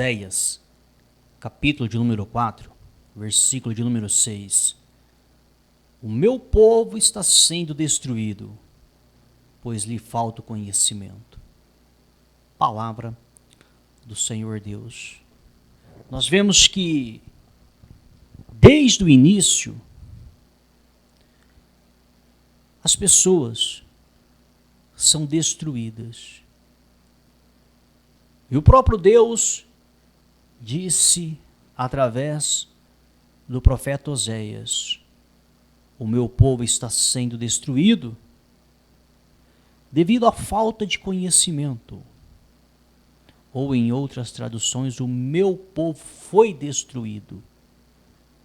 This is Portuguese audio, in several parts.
Oséias, capítulo de número 4, versículo de número 6. O meu povo está sendo destruído, pois lhe falta o conhecimento. Palavra do Senhor Deus. Nós vemos que, desde o início, as pessoas são destruídas. E o próprio Deus disse através do profeta Oséias: o meu povo está sendo destruído devido à falta de conhecimento. Ou em outras traduções, o meu povo foi destruído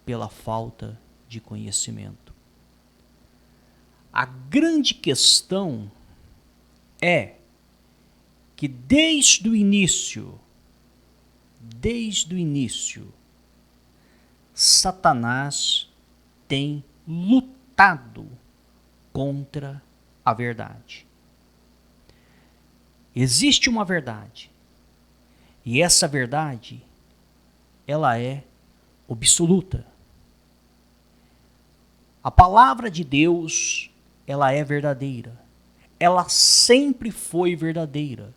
pela falta de conhecimento. A grande questão é que desde o início, Satanás tem lutado contra a verdade. Existe uma verdade, e essa verdade, ela é absoluta. A palavra de Deus, ela é verdadeira. Ela sempre foi verdadeira.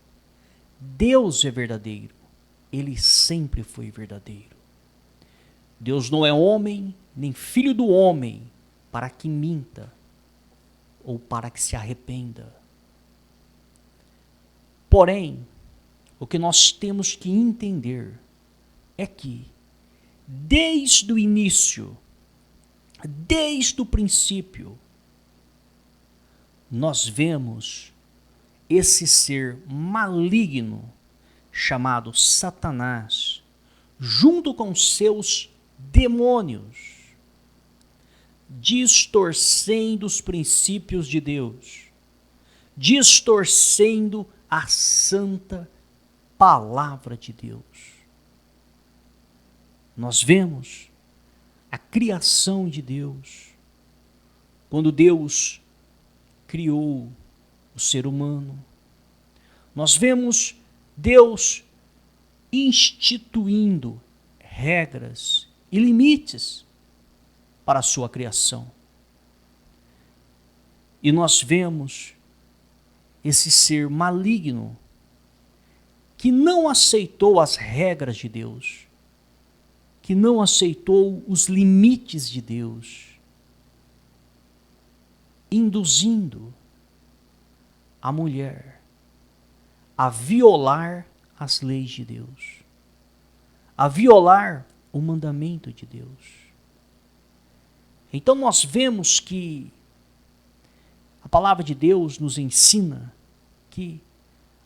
Deus é verdadeiro. Ele sempre foi verdadeiro. Deus não é homem, nem filho do homem, para que minta ou para que se arrependa. Porém, o que nós temos que entender é que, desde o início, desde o princípio, nós vemos esse ser maligno chamado Satanás, junto com seus demônios, distorcendo os princípios de Deus, distorcendo a santa palavra de Deus. Nós vemos a criação de Deus, quando Deus criou o ser humano. Nós vemos Deus instituindo regras e limites para a sua criação. E nós vemos esse ser maligno que não aceitou as regras de Deus, que não aceitou os limites de Deus, induzindo a mulher a violar as leis de Deus, a violar o mandamento de Deus. Então nós vemos que a palavra de Deus nos ensina que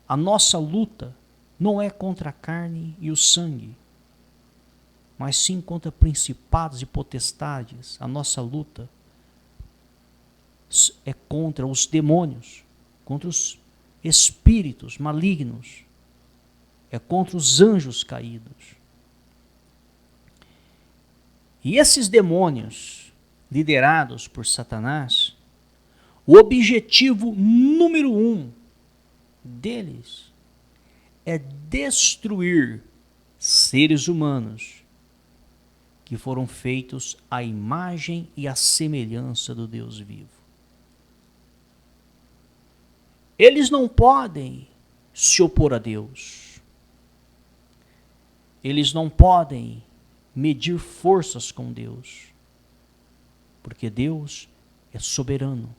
a nossa luta não é contra a carne e o sangue, mas sim contra principados e potestades. A nossa luta é contra os demônios, contra os espíritos malignos, é contra os anjos caídos. E esses demônios, liderados por Satanás, o objetivo número 1 deles é destruir seres humanos que foram feitos à imagem e à semelhança do Deus vivo. Eles não podem se opor a Deus. Eles não podem medir forças com Deus, porque Deus é soberano.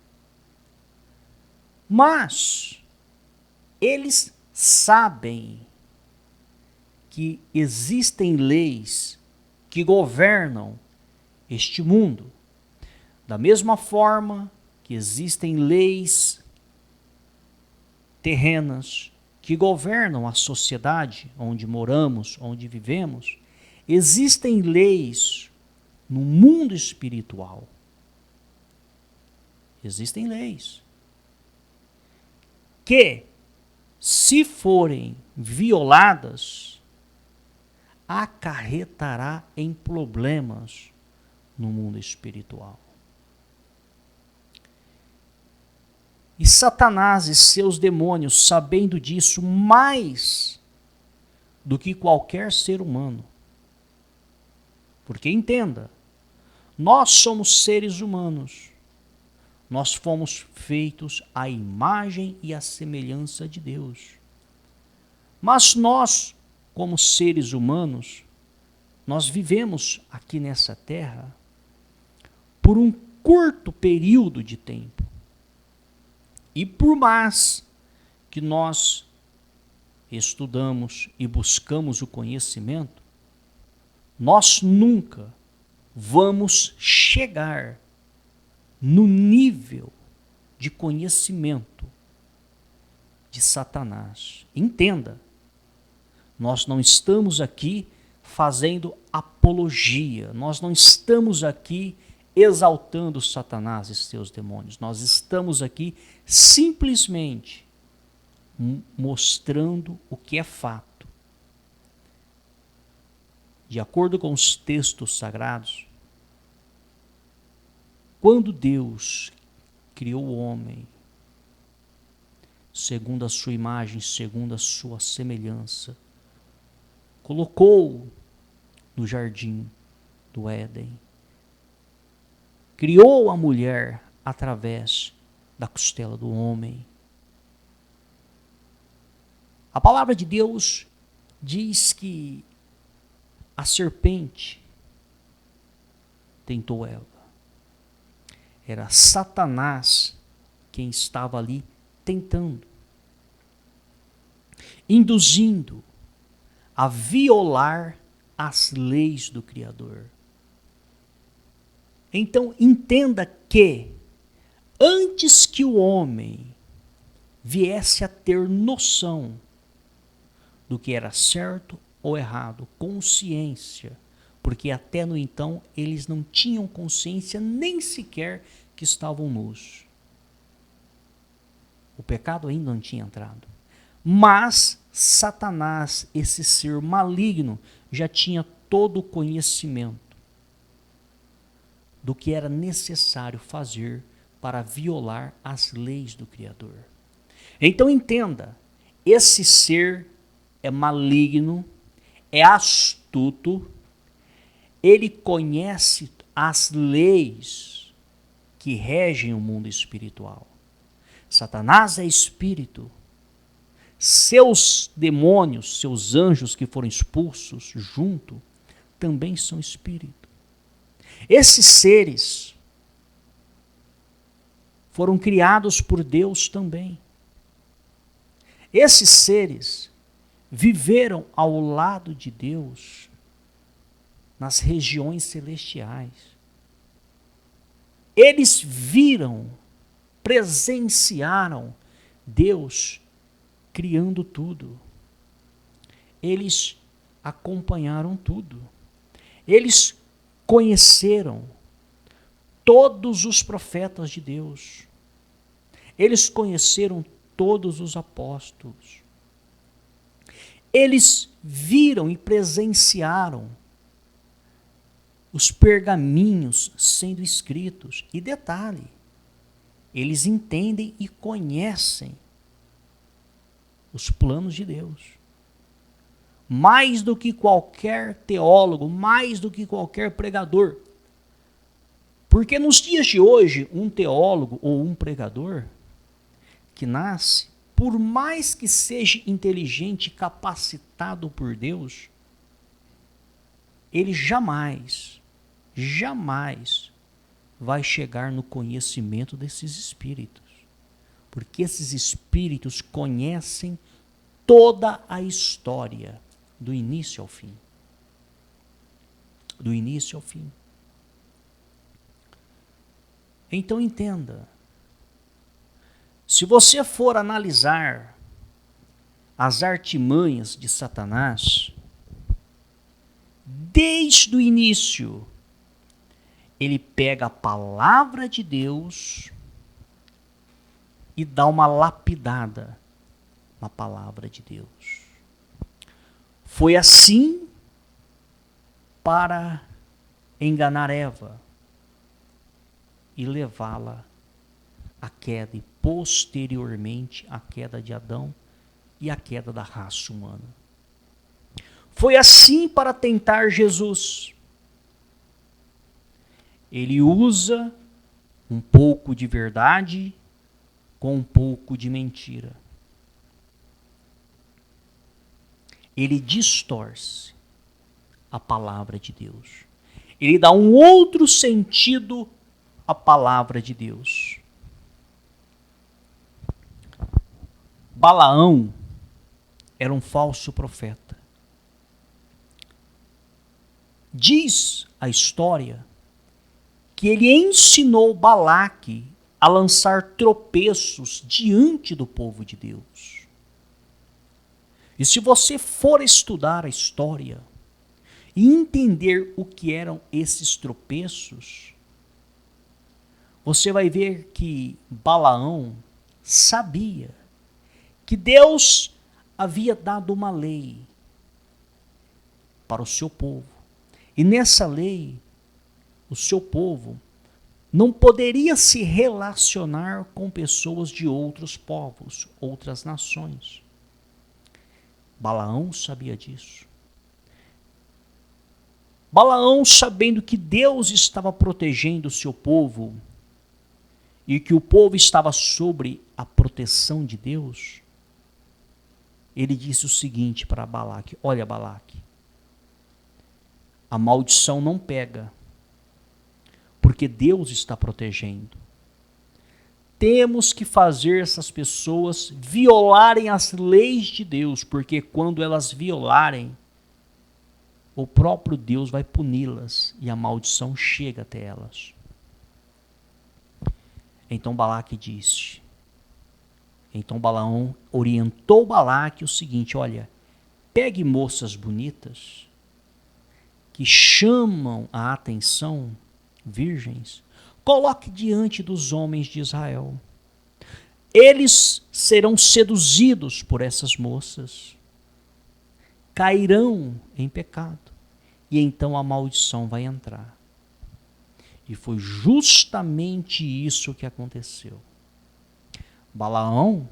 Mas eles sabem que existem leis que governam este mundo, da mesma forma que existem leis terrenas que governam a sociedade onde moramos, onde vivemos. Existem leis no mundo espiritual. Existem leis que, se forem violadas, acarretará em problemas no mundo espiritual. E Satanás e seus demônios, sabendo disso, mais do que qualquer ser humano. Porque entenda, nós somos seres humanos. Nós fomos feitos à imagem e à semelhança de Deus. Mas nós, como seres humanos, nós vivemos aqui nessa terra por um curto período de tempo. E por mais que nós estudamos e buscamos o conhecimento, nós nunca vamos chegar no nível de conhecimento de Satanás. Entenda, nós não estamos aqui fazendo apologia, nós não estamos aqui exaltando Satanás e seus demônios, nós estamos aqui simplesmente mostrando o que é fato. De acordo com os textos sagrados, quando Deus criou o homem, segundo a sua imagem, segundo a sua semelhança, colocou no jardim do Éden, criou a mulher através da costela do homem. A palavra de Deus diz que a serpente tentou Eva. Era Satanás quem estava ali tentando, induzindo a violar as leis do Criador. Então entenda que antes que o homem viesse a ter noção do que era certo ou errado, consciência, porque até no então eles não tinham consciência nem sequer que estavam nus. O pecado ainda não tinha entrado. Mas Satanás, esse ser maligno, já tinha todo o conhecimento do que era necessário fazer para violar as leis do Criador. Então entenda, esse ser é maligno, é astuto, ele conhece as leis que regem o mundo espiritual. Satanás é espírito. Seus demônios, seus anjos que foram expulsos junto, também são espírito. Esses seres foram criados por Deus também. Esses seres viveram ao lado de Deus nas regiões celestiais. Eles viram, presenciaram Deus criando tudo. Eles acompanharam tudo. Eles conheceram todos os profetas de Deus. Eles conheceram todos os apóstolos. Eles viram e presenciaram os pergaminhos sendo escritos. E detalhe, eles entendem e conhecem os planos de Deus. Mais do que qualquer teólogo, mais do que qualquer pregador. Porque nos dias de hoje, um teólogo ou um pregador que nasce, por mais que seja inteligente e capacitado por Deus, ele jamais vai chegar no conhecimento desses espíritos. Porque esses espíritos conhecem toda a história, do início ao fim. Do início ao fim. Então entenda, se você for analisar as artimanhas de Satanás, desde o início, ele pega a palavra de Deus e dá uma lapidada na palavra de Deus. Foi assim para enganar Eva e levá-la à queda, e posteriormente à queda de Adão e à queda da raça humana. Foi assim para tentar Jesus. Ele usa um pouco de verdade com um pouco de mentira. Ele distorce a palavra de Deus. Ele dá um outro sentido à palavra de Deus. Balaão era um falso profeta. Diz a história que ele ensinou Balaque a lançar tropeços diante do povo de Deus. E se você for estudar a história e entender o que eram esses tropeços, você vai ver que Balaão sabia que Deus havia dado uma lei para o seu povo. E nessa lei, o seu povo não poderia se relacionar com pessoas de outros povos, outras nações. Balaão sabia disso. Balaão, sabendo que Deus estava protegendo o seu povo e que o povo estava sobre a proteção de Deus, ele disse o seguinte para Balaque: olha, Balaque, a maldição não pega, porque Deus está protegendo. Temos que fazer essas pessoas violarem as leis de Deus, porque quando elas violarem, o próprio Deus vai puni-las e a maldição chega até elas. Então Balaque disse. Então Balaão orientou Balaque o seguinte: olha, pegue moças bonitas que chamam a atenção, virgens, coloque diante dos homens de Israel. Eles serão seduzidos por essas moças, cairão em pecado, e então a maldição vai entrar. E foi justamente isso que aconteceu. Balaão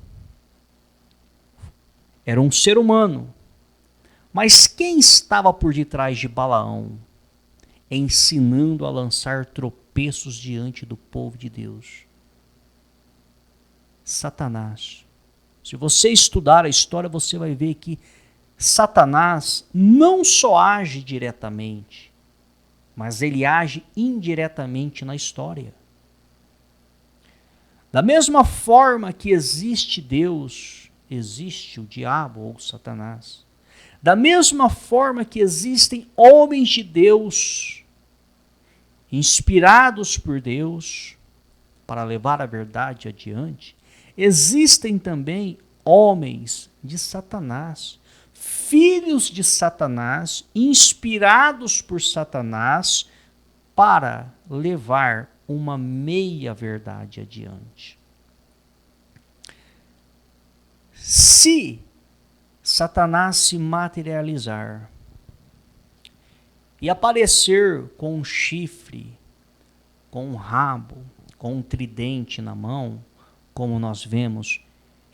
era um ser humano, mas quem estava por detrás de Balaão, ensinando a lançar tropeços diante do povo de Deus? Satanás. Se você estudar a história, você vai ver que Satanás não só age diretamente, mas ele age indiretamente na história. Da mesma forma que existe Deus, existe o diabo ou Satanás. Da mesma forma que existem homens de Deus, inspirados por Deus, para levar a verdade adiante, existem também homens de Satanás, filhos de Satanás, inspirados por Satanás, para levar uma meia-verdade adiante. Se Satanás se materializar e aparecer com um chifre, com um rabo, com um tridente na mão, como nós vemos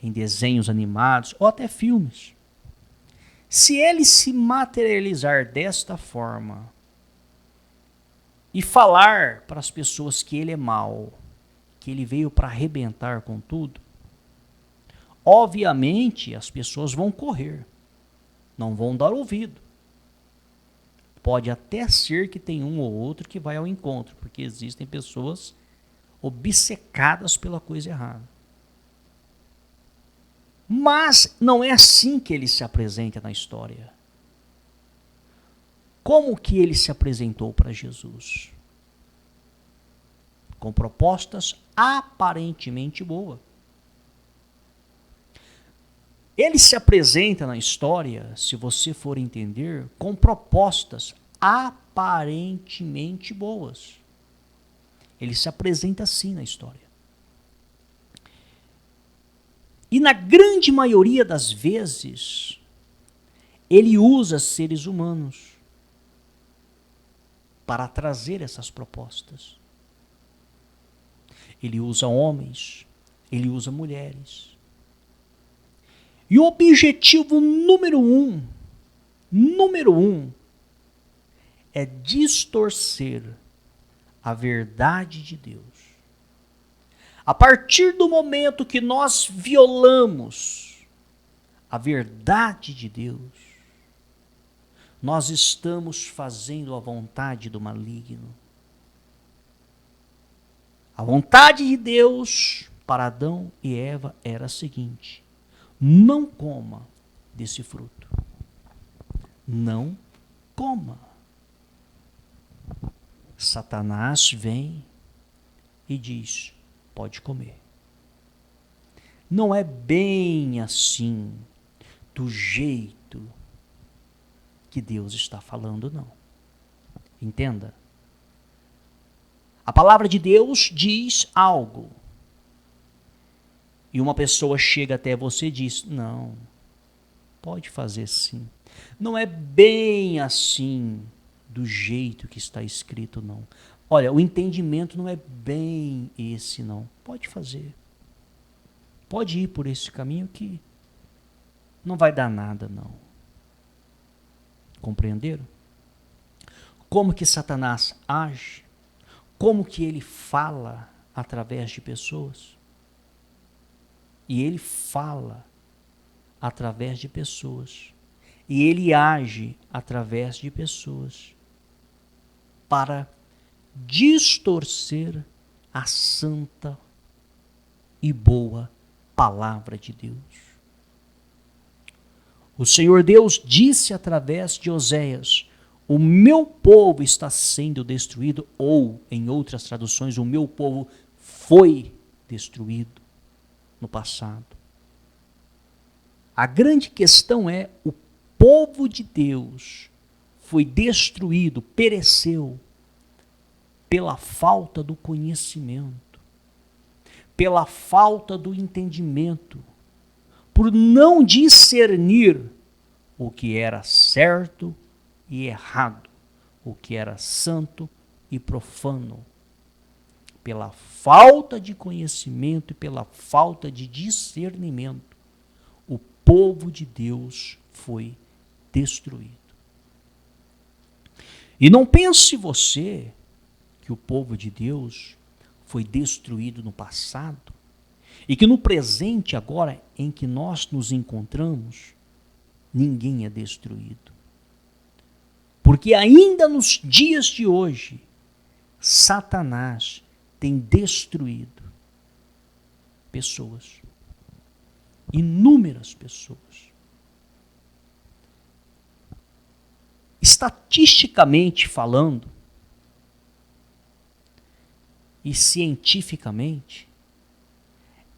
em desenhos animados ou até filmes, se ele se materializar desta forma e falar para as pessoas que ele é mau, que ele veio para arrebentar com tudo, obviamente as pessoas vão correr, não vão dar ouvido. Pode até ser que tem um ou outro que vai ao encontro, porque existem pessoas obcecadas pela coisa errada. Mas não é assim que ele se apresenta na história. Como que ele se apresentou para Jesus? Com propostas aparentemente boas. Ele se apresenta na história, se você for entender, com propostas aparentemente boas. Ele se apresenta assim na história. E na grande maioria das vezes, ele usa seres humanos para trazer essas propostas. Ele usa homens, ele usa mulheres. E o objetivo número 1 Número 1 é distorcer a verdade de Deus. A partir do momento que nós violamos a verdade de Deus, nós estamos fazendo a vontade do maligno. A vontade de Deus para Adão e Eva era a seguinte: não coma desse fruto. Não coma. Satanás vem e diz: pode comer. Não é bem assim, do jeito que Deus está falando, não. Entenda. A palavra de Deus diz algo. E uma pessoa chega até você e diz: não, pode fazer sim. Não é bem assim, do jeito que está escrito, não. Olha, o entendimento não é bem esse, não. Pode fazer. Pode ir por esse caminho que não vai dar nada, não. Compreenderam? Como que Satanás age? Como que ele fala através de pessoas? E ele fala através de pessoas. E ele age através de pessoas para distorcer a santa e boa palavra de Deus. O Senhor Deus disse através de Oséias: o meu povo está sendo destruído, ou, em outras traduções, o meu povo foi destruído no passado. A grande questão é: o povo de Deus foi destruído, pereceu, pela falta do conhecimento, pela falta do entendimento, por não discernir o que era certo e errado, o que era santo e profano. Pela falta de conhecimento e pela falta de discernimento, o povo de Deus foi destruído. E não pense você que o povo de Deus foi destruído no passado e que no presente, agora em que nós nos encontramos, ninguém é destruído. Porque ainda nos dias de hoje, Satanás tem destruído pessoas, inúmeras pessoas. Estatisticamente falando e cientificamente,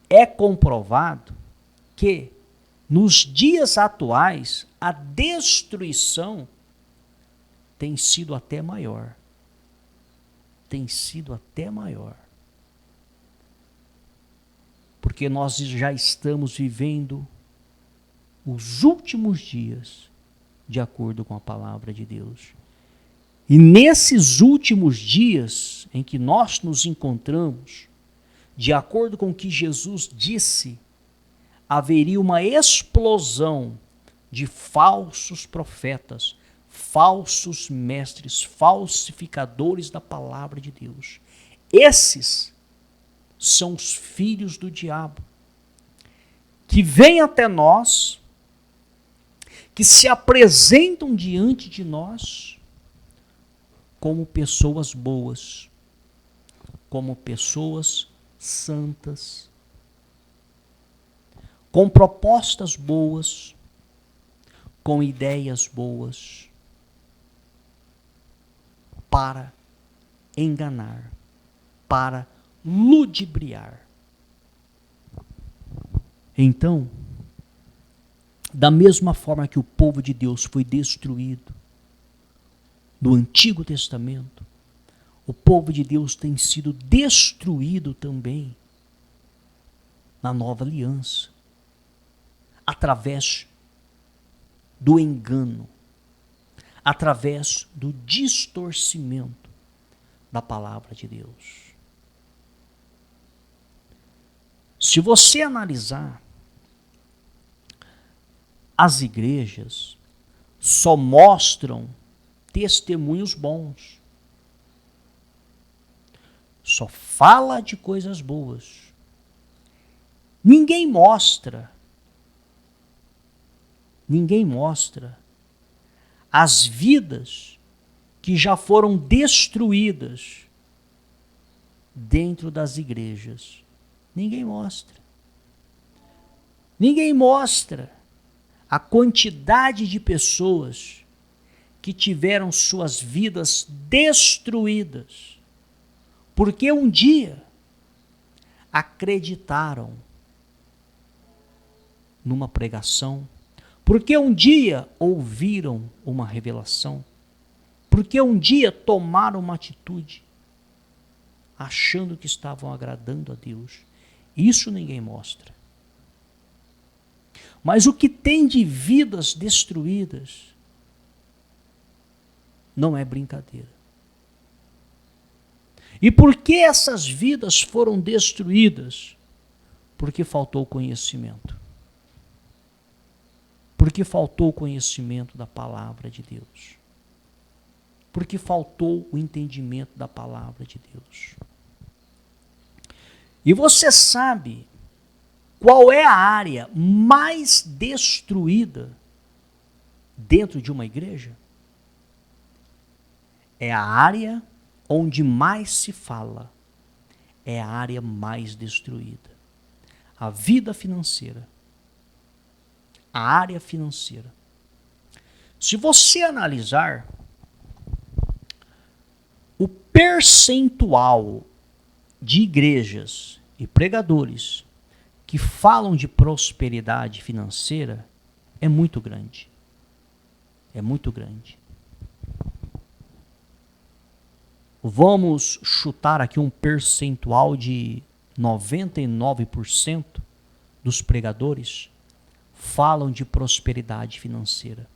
é comprovado que nos dias atuais a destruição tem sido até maior. Tem sido até maior. Porque nós já estamos vivendo os últimos dias de acordo com a palavra de Deus. E nesses últimos dias em que nós nos encontramos, de acordo com o que Jesus disse, haveria uma explosão de falsos profetas, falsos mestres, falsificadores da palavra de Deus. Esses são os filhos do diabo, que vêm até nós, que se apresentam diante de nós como pessoas boas, como pessoas santas, com propostas boas, com ideias boas, para enganar, para ludibriar. Então, da mesma forma que o povo de Deus foi destruído no Antigo Testamento, o povo de Deus tem sido destruído também na Nova Aliança, através do engano, através do distorcimento da palavra de Deus. Se você analisar as igrejas, só mostram testemunhos bons. Só fala de coisas boas. Ninguém mostra as vidas que já foram destruídas dentro das igrejas. Ninguém mostra. Ninguém mostra a quantidade de pessoas que tiveram suas vidas destruídas, porque um dia acreditaram numa pregação, porque um dia ouviram uma revelação, porque um dia tomaram uma atitude, achando que estavam agradando a Deus. Isso ninguém mostra. Mas o que tem de vidas destruídas não é brincadeira. E por que essas vidas foram destruídas? Porque faltou conhecimento. Porque faltou o conhecimento da palavra de Deus. Porque faltou o entendimento da palavra de Deus. E você sabe qual é a área mais destruída dentro de uma igreja? É a área onde mais se fala. É a área mais destruída. A vida financeira. A área financeira. Se você analisar o percentual de igrejas e pregadores que falam de prosperidade financeira, é muito grande. É muito grande. Vamos chutar aqui um percentual de 99% dos pregadores falam de prosperidade financeira.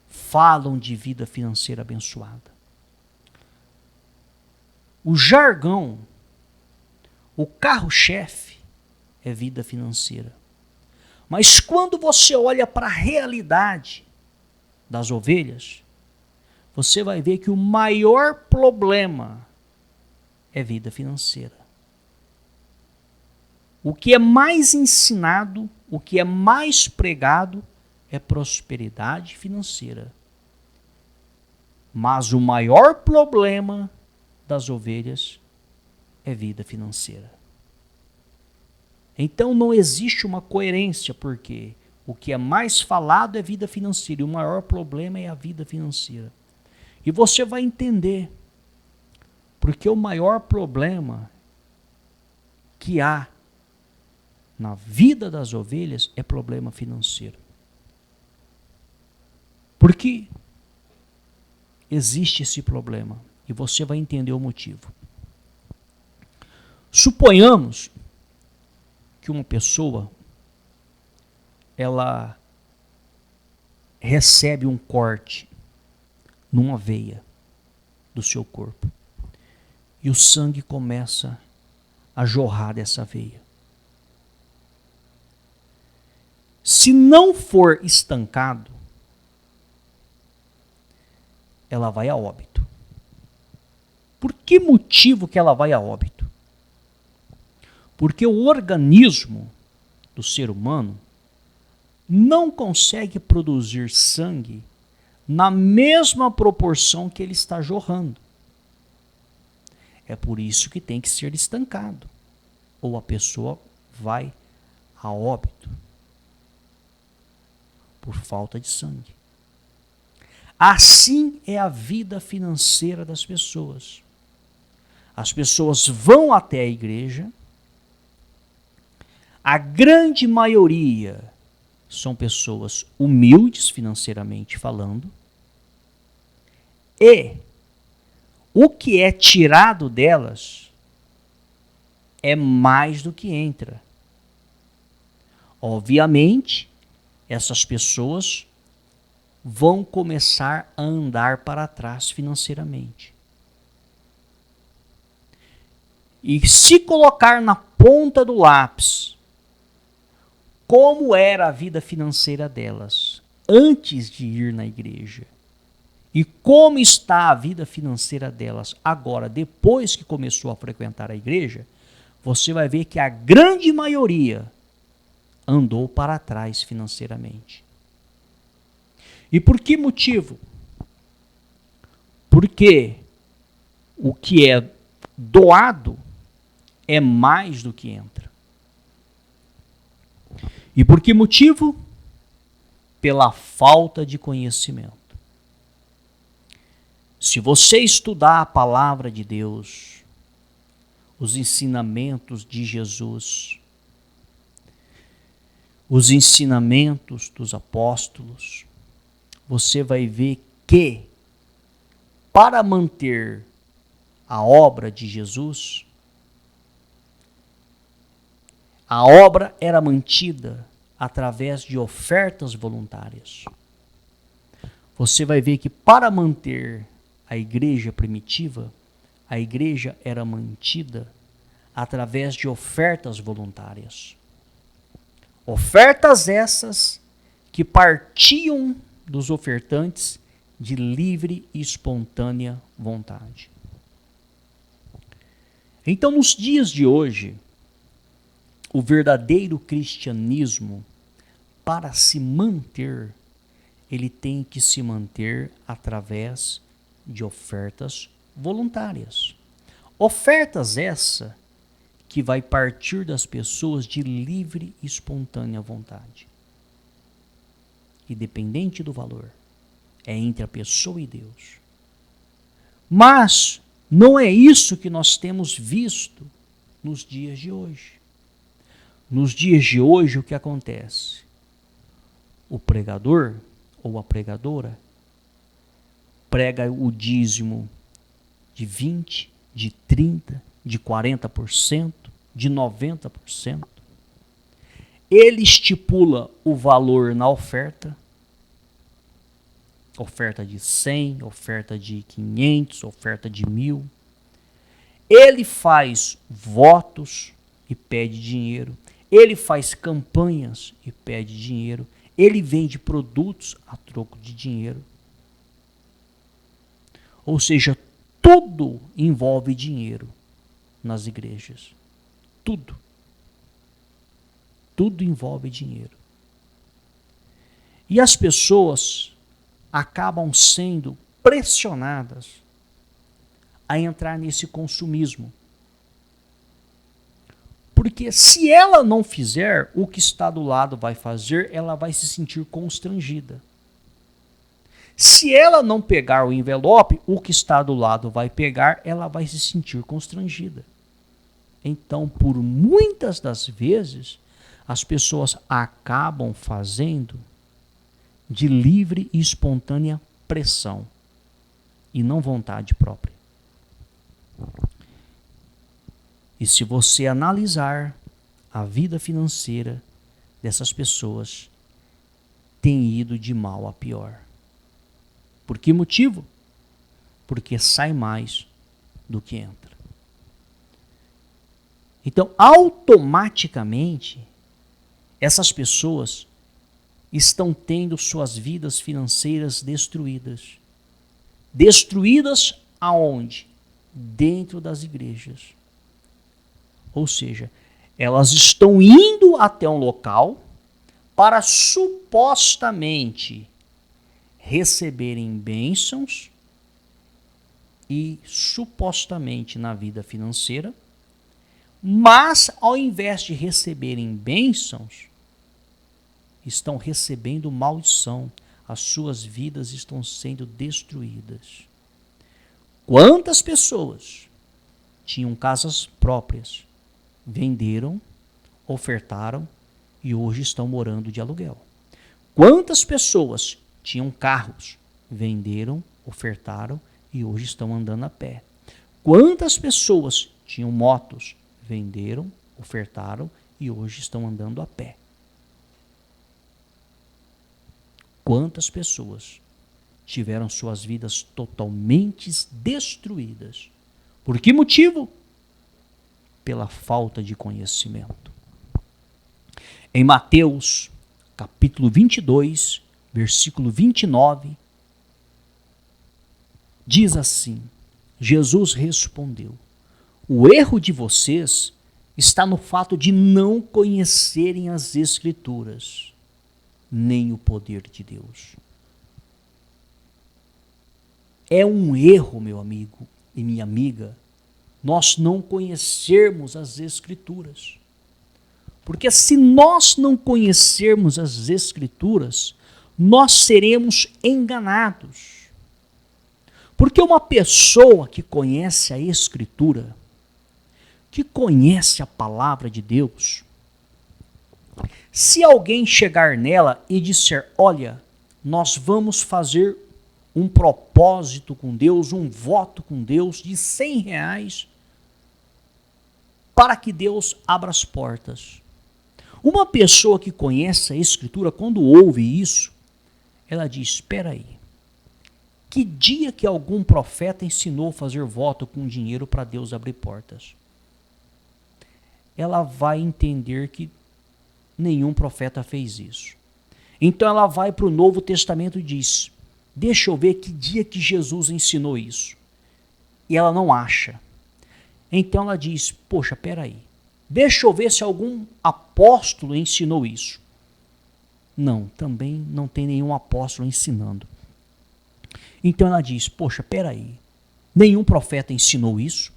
Falam de vida financeira abençoada. O jargão, o carro-chefe é vida financeira. Mas quando você olha para a realidade das ovelhas, você vai ver que o maior problema é vida financeira. O que é mais ensinado, o que é mais pregado é prosperidade financeira. Mas o maior problema das ovelhas é vida financeira. Então não existe uma coerência, porque o que é mais falado é vida financeira e o maior problema é a vida financeira. E você vai entender, porque o maior problema que há na vida das ovelhas é problema financeiro. Porque existe esse problema e você vai entender o motivo. Suponhamos que uma pessoa ela recebe um corte numa veia do seu corpo e o sangue começa a jorrar dessa veia. Se não for estancado, ela vai a óbito. Por que motivo que ela vai a óbito? Porque o organismo do ser humano não consegue produzir sangue na mesma proporção que ele está jorrando. É por isso que tem que ser estancado, ou a pessoa vai a óbito por falta de sangue. Assim é a vida financeira das pessoas. As pessoas vão até a igreja, a grande maioria são pessoas humildes financeiramente falando, e o que é tirado delas é mais do que entra. Obviamente, essas pessoas vão começar a andar para trás financeiramente. E se colocar na ponta do lápis como era a vida financeira delas antes de ir na igreja e como está a vida financeira delas agora, depois que começou a frequentar a igreja, você vai ver que a grande maioria andou para trás financeiramente. E por que motivo? Porque o que é doado é mais do que entra. E por que motivo? Pela falta de conhecimento. Se você estudar a palavra de Deus, os ensinamentos de Jesus, os ensinamentos dos apóstolos, você vai ver que, para manter a obra de Jesus, a obra era mantida através de ofertas voluntárias. Você vai ver que para manter a igreja primitiva, a igreja era mantida através de ofertas voluntárias. Ofertas essas que partiam dos ofertantes de livre e espontânea vontade. Então, nos dias de hoje, o verdadeiro cristianismo, para se manter, ele tem que se manter através de ofertas voluntárias. Ofertas essa que vai partir das pessoas de livre e espontânea vontade. Independente do valor. É entre a pessoa e Deus. Mas não é isso que nós temos visto nos dias de hoje. Nos dias de hoje, o que acontece? O pregador ou a pregadora prega o dízimo de 20%, de 30%, de 40%, de 90%. Ele estipula o valor na oferta. Oferta de 100, oferta de 500, oferta de 1.000. Ele faz votos e pede dinheiro. Ele faz campanhas e pede dinheiro. Ele vende produtos a troco de dinheiro. Ou seja, tudo envolve dinheiro nas igrejas. Tudo. Tudo envolve dinheiro. E as pessoas acabam sendo pressionadas a entrar nesse consumismo. Porque se ela não fizer, o que está do lado vai fazer, ela vai se sentir constrangida. Se ela não pegar o envelope, o que está do lado vai pegar, ela vai se sentir constrangida. Então, por muitas das vezes, as pessoas acabam fazendo de livre e espontânea pressão e não vontade própria. E se você analisar a vida financeira dessas pessoas, tem ido de mal a pior. Por que motivo? Porque sai mais do que entra. Então, automaticamente, essas pessoas estão tendo suas vidas financeiras destruídas. Destruídas aonde? Dentro das igrejas. Ou seja, elas estão indo até um local para supostamente receberem bênçãos e supostamente na vida financeira, mas ao invés de receberem bênçãos, estão recebendo maldição. As suas vidas estão sendo destruídas. Quantas pessoas tinham casas próprias, venderam, ofertaram e hoje estão morando de aluguel? Quantas pessoas tinham carros, venderam, ofertaram e hoje estão andando a pé? Quantas pessoas tinham motos, venderam, ofertaram e hoje estão andando a pé? Quantas pessoas tiveram suas vidas totalmente destruídas? Por que motivo? Pela falta de conhecimento. Em Mateus, capítulo 22, versículo 29, diz assim: Jesus respondeu: o erro de vocês está no fato de não conhecerem as Escrituras, nem o poder de Deus. É um erro, meu amigo e minha amiga, nós não conhecermos as Escrituras. Porque se nós não conhecermos as Escrituras, nós seremos enganados. Porque uma pessoa que conhece a Escritura, que conhece a palavra de Deus, se alguém chegar nela e disser: olha, nós vamos fazer um propósito com Deus, um voto com Deus de R$100 para que Deus abra as portas. Uma pessoa que conhece a Escritura, quando ouve isso, ela diz: espera aí, que dia que algum profeta ensinou a fazer voto com dinheiro para Deus abrir portas? Ela vai entender que nenhum profeta fez isso. Então ela vai para o Novo Testamento e diz: deixa eu ver que dia que Jesus ensinou isso. E ela não acha. Então ela diz: poxa, peraí, deixa eu ver se algum apóstolo ensinou isso. Não, também não tem nenhum apóstolo ensinando. Então ela diz: poxa, peraí, nenhum profeta ensinou isso,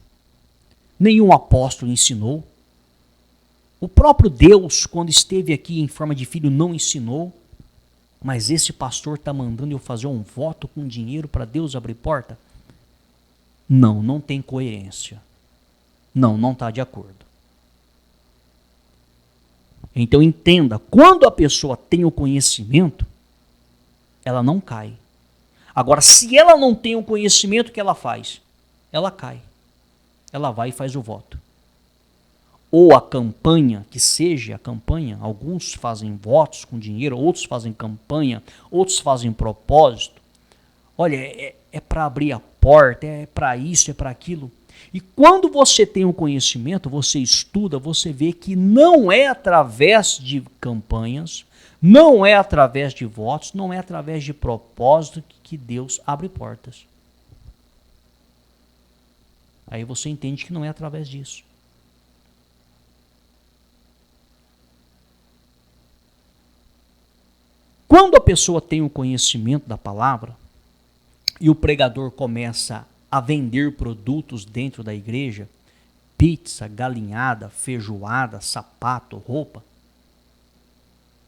nenhum apóstolo ensinou, o próprio Deus, quando esteve aqui em forma de filho, não ensinou, mas esse pastor está mandando eu fazer um voto com dinheiro para Deus abrir porta? Não, não tem coerência. Não está de acordo. Então entenda, quando a pessoa tem o conhecimento, ela não cai. Agora, se ela não tem o conhecimento, o que ela faz? Ela cai. Ela vai e faz o voto. Ou a campanha, que seja a campanha, alguns fazem votos com dinheiro, outros fazem campanha, outros fazem propósito. Olha, é para abrir a porta, é para isso, é para aquilo. E quando você tem um conhecimento, você estuda, você vê que não é através de campanhas, não é através de votos, não é através de propósito que Deus abre portas. Aí você entende que não é através disso. Quando a pessoa tem o conhecimento da palavra e o pregador começa a vender produtos dentro da igreja, pizza, galinhada, feijoada, sapato, roupa,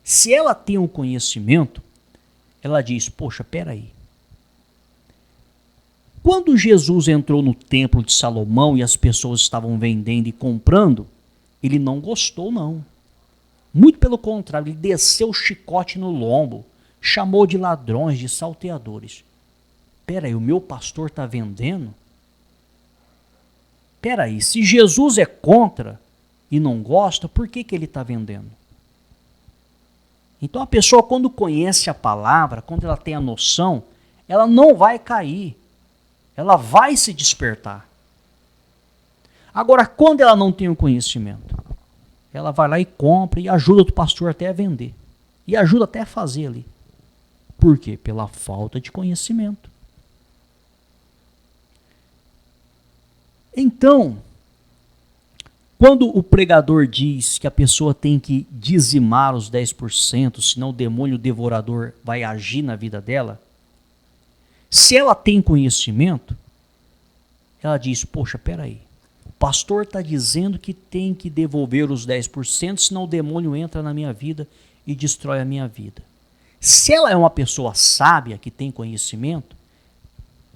se ela tem o conhecimento, ela diz: poxa, peraí. Quando Jesus entrou no templo de Salomão e as pessoas estavam vendendo e comprando, ele não gostou, não. Muito pelo contrário, ele desceu o chicote no lombo, chamou de ladrões, de salteadores. Peraí, o meu pastor está vendendo? Peraí, se Jesus é contra e não gosta, por que ele está vendendo? Então a pessoa, quando conhece a palavra, quando ela tem a noção, ela não vai cair. Ela vai se despertar. Agora, quando ela não tem o conhecimento, ela vai lá e compra e ajuda o pastor até a vender. E ajuda até a fazer ali. Por quê? Pela falta de conhecimento. Então, quando o pregador diz que a pessoa tem que dizimar os 10%, senão o demônio devorador vai agir na vida dela, se ela tem conhecimento, ela diz: poxa, peraí, o pastor está dizendo que tem que devolver os 10%, senão o demônio entra na minha vida e destrói a minha vida. Se ela é uma pessoa sábia, que tem conhecimento,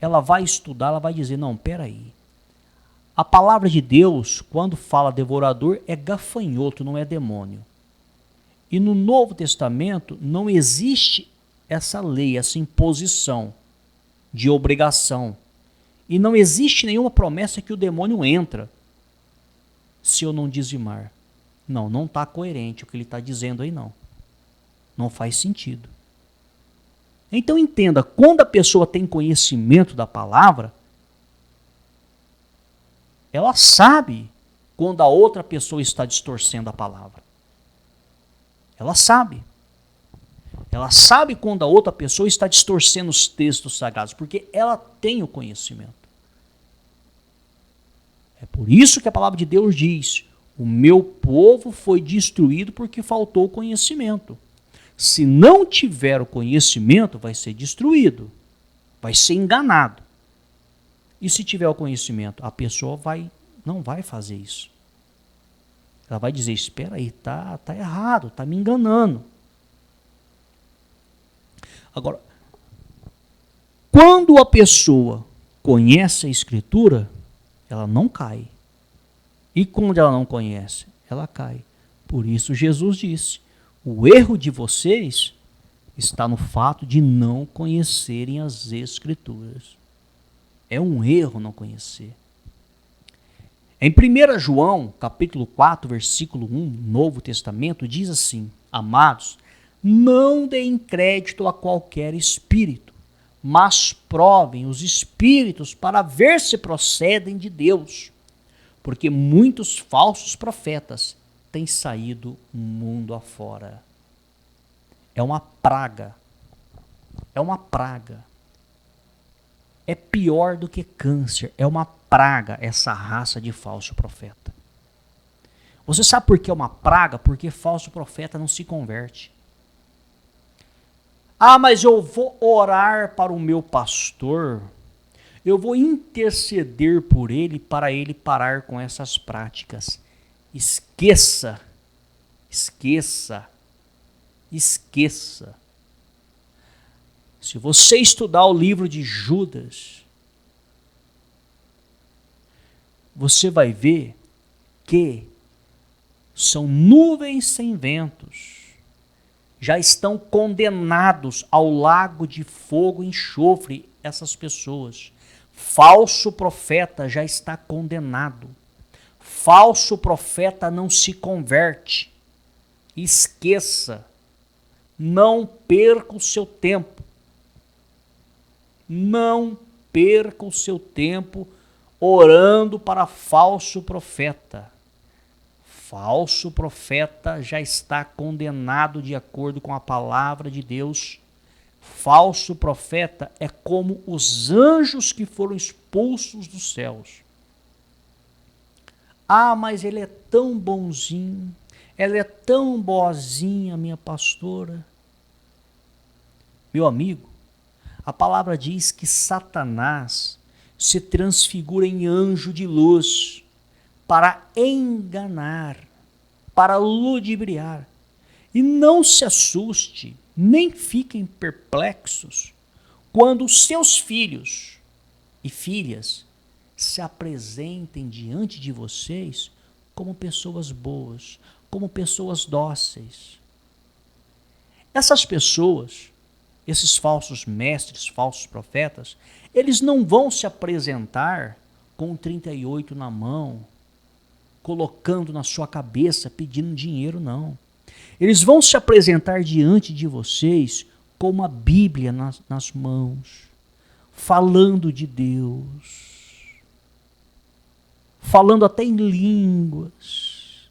ela vai estudar, ela vai dizer: não, peraí, a palavra de Deus, quando fala devorador, é gafanhoto, não é demônio. E no Novo Testamento não existe essa lei, essa imposição de obrigação. E não existe nenhuma promessa que o demônio entra se eu não dizimar. Não está coerente o que ele está dizendo aí, não. Não faz sentido. Então entenda, quando a pessoa tem conhecimento da palavra, ela sabe quando a outra pessoa está distorcendo a palavra. Ela sabe. Ela sabe quando a outra pessoa está distorcendo os textos sagrados, porque ela tem o conhecimento. É por isso que a palavra de Deus diz: o meu povo foi destruído porque faltou conhecimento. Se não tiver o conhecimento, vai ser destruído, vai ser enganado. E se tiver o conhecimento, a pessoa não vai fazer isso. Ela vai dizer: espera aí, tá errado, tá me enganando. Agora, quando a pessoa conhece a Escritura, ela não cai. E quando ela não conhece, ela cai. Por isso Jesus disse: o erro de vocês está no fato de não conhecerem as Escrituras. É um erro não conhecer. Em 1 João, capítulo 4, versículo 1, Novo Testamento, diz assim: amados, não deem crédito a qualquer espírito, mas provem os espíritos para ver se procedem de Deus, porque muitos falsos profetas têm saído mundo afora. É uma praga. É uma praga. É pior do que câncer. É uma praga essa raça de falso profeta. Você sabe por que é uma praga? Porque falso profeta não se converte. Ah, mas eu vou orar para o meu pastor, eu vou interceder por ele para ele parar com essas práticas. Esqueça, esqueça, esqueça. Se você estudar o livro de Judas, você vai ver que são nuvens sem ventos. Já estão condenados ao lago de fogo e enxofre essas pessoas. Falso profeta já está condenado. Falso profeta não se converte. Esqueça. Não perca o seu tempo. Não perca o seu tempo orando para falso profeta. Falso profeta já está condenado de acordo com a palavra de Deus. Falso profeta é como os anjos que foram expulsos dos céus. Ah, mas ele é tão bonzinho, ela é tão boazinha, minha pastora. Meu amigo, a palavra diz que Satanás se transfigura em anjo de luz para enganar, para ludibriar. E não se assuste, nem fiquem perplexos quando os seus filhos e filhas se apresentem diante de vocês como pessoas boas, como pessoas dóceis. Essas pessoas, esses falsos mestres, falsos profetas, eles não vão se apresentar com 38 na mão, colocando na sua cabeça, pedindo dinheiro, não. Eles vão se apresentar diante de vocês com uma Bíblia nas mãos, falando de Deus, falando até em línguas,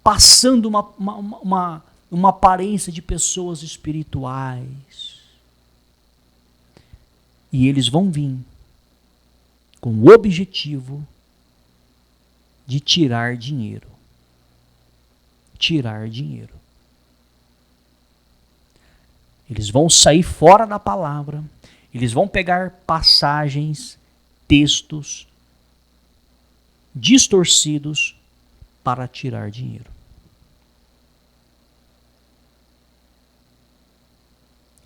passando uma aparência de pessoas espirituais. E eles vão vir com o objetivo de tirar dinheiro. Tirar dinheiro. Eles vão sair fora da palavra, eles vão pegar passagens, textos distorcidos para tirar dinheiro.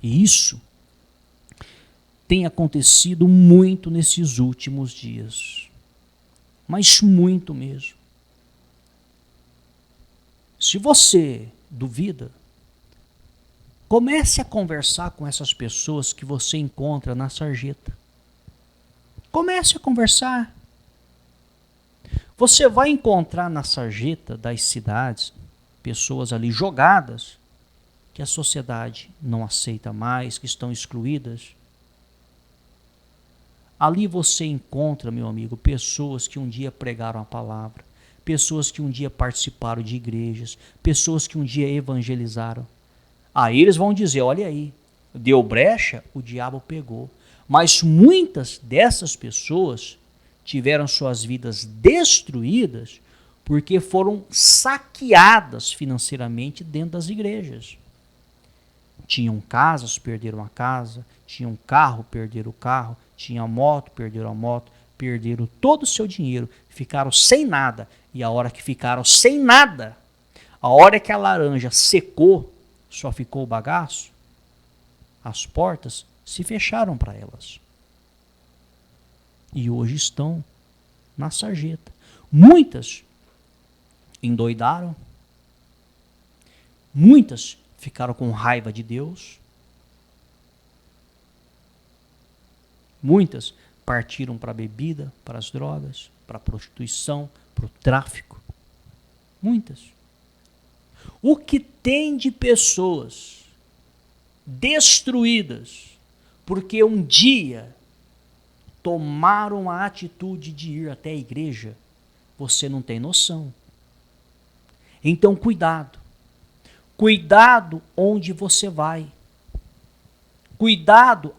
E isso tem acontecido muito nesses últimos dias. Mas muito mesmo. Se você duvida, comece a conversar com essas pessoas que você encontra na sarjeta. Comece a conversar. Você vai encontrar na sarjeta das cidades pessoas ali jogadas que a sociedade não aceita mais, que estão excluídas. Ali você encontra, meu amigo, pessoas que um dia pregaram a palavra, pessoas que um dia participaram de igrejas, pessoas que um dia evangelizaram, Aí eles vão dizer, olha aí, deu brecha, o diabo pegou. Mas muitas dessas pessoas tiveram suas vidas destruídas porque foram saqueadas financeiramente dentro das igrejas. Tinham casas, perderam a casa, tinham carro, perderam o carro, tinham moto, perderam a moto, perderam todo o seu dinheiro, ficaram sem nada. E a hora que ficaram sem nada, a hora que a laranja secou, só ficou o bagaço, as portas se fecharam para elas. E hoje estão na sarjeta. Muitas endoidaram, muitas ficaram com raiva de Deus, muitas partiram para a bebida, para as drogas, para a prostituição, para o tráfico. Muitas. O que tem de pessoas destruídas porque um dia tomaram a atitude de ir até a igreja, você não tem noção. Então cuidado. Cuidado onde você vai. Cuidado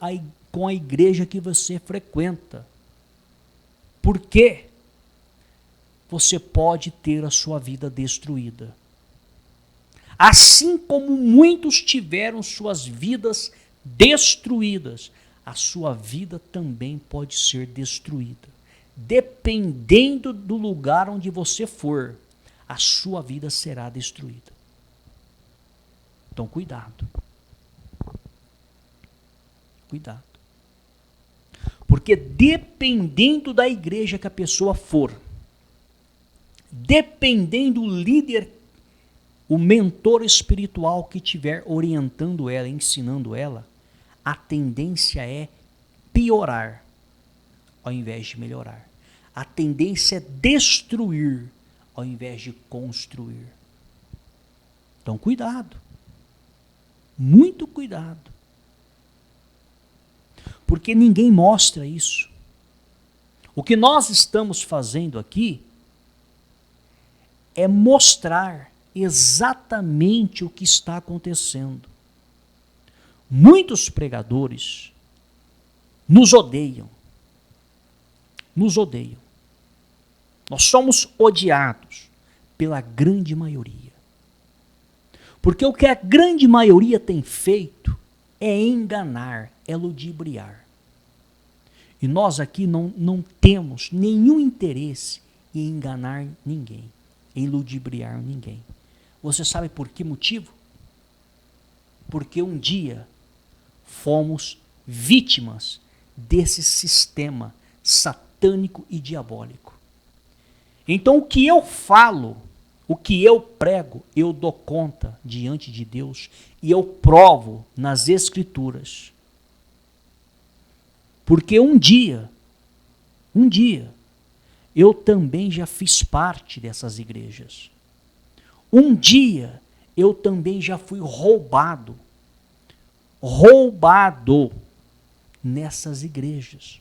com a igreja que você frequenta. Porque você pode ter a sua vida destruída. Assim como muitos tiveram suas vidas destruídas, a sua vida também pode ser destruída. Dependendo do lugar onde você for, a sua vida será destruída. Então, cuidado. Cuidado. Porque dependendo da igreja que a pessoa for, dependendo do líder, o mentor espiritual que estiver orientando ela, ensinando ela, a tendência é piorar ao invés de melhorar. A tendência é destruir ao invés de construir. Então, cuidado. Muito cuidado. Porque ninguém mostra isso. O que nós estamos fazendo aqui é mostrar exatamente o que está acontecendo. Muitos pregadores nos odeiam. Nos odeiam. Nós somos odiados pela grande maioria. Porque o que a grande maioria tem feito é enganar, é ludibriar. E nós aqui não temos nenhum interesse em enganar ninguém, em ludibriar ninguém. Você sabe por que motivo? Porque um dia fomos vítimas desse sistema satânico e diabólico. Então o que eu falo, o que eu prego, eu dou conta diante de Deus e eu provo nas Escrituras. Porque um dia, eu também já fiz parte dessas igrejas. Um dia, eu também já fui roubado nessas igrejas.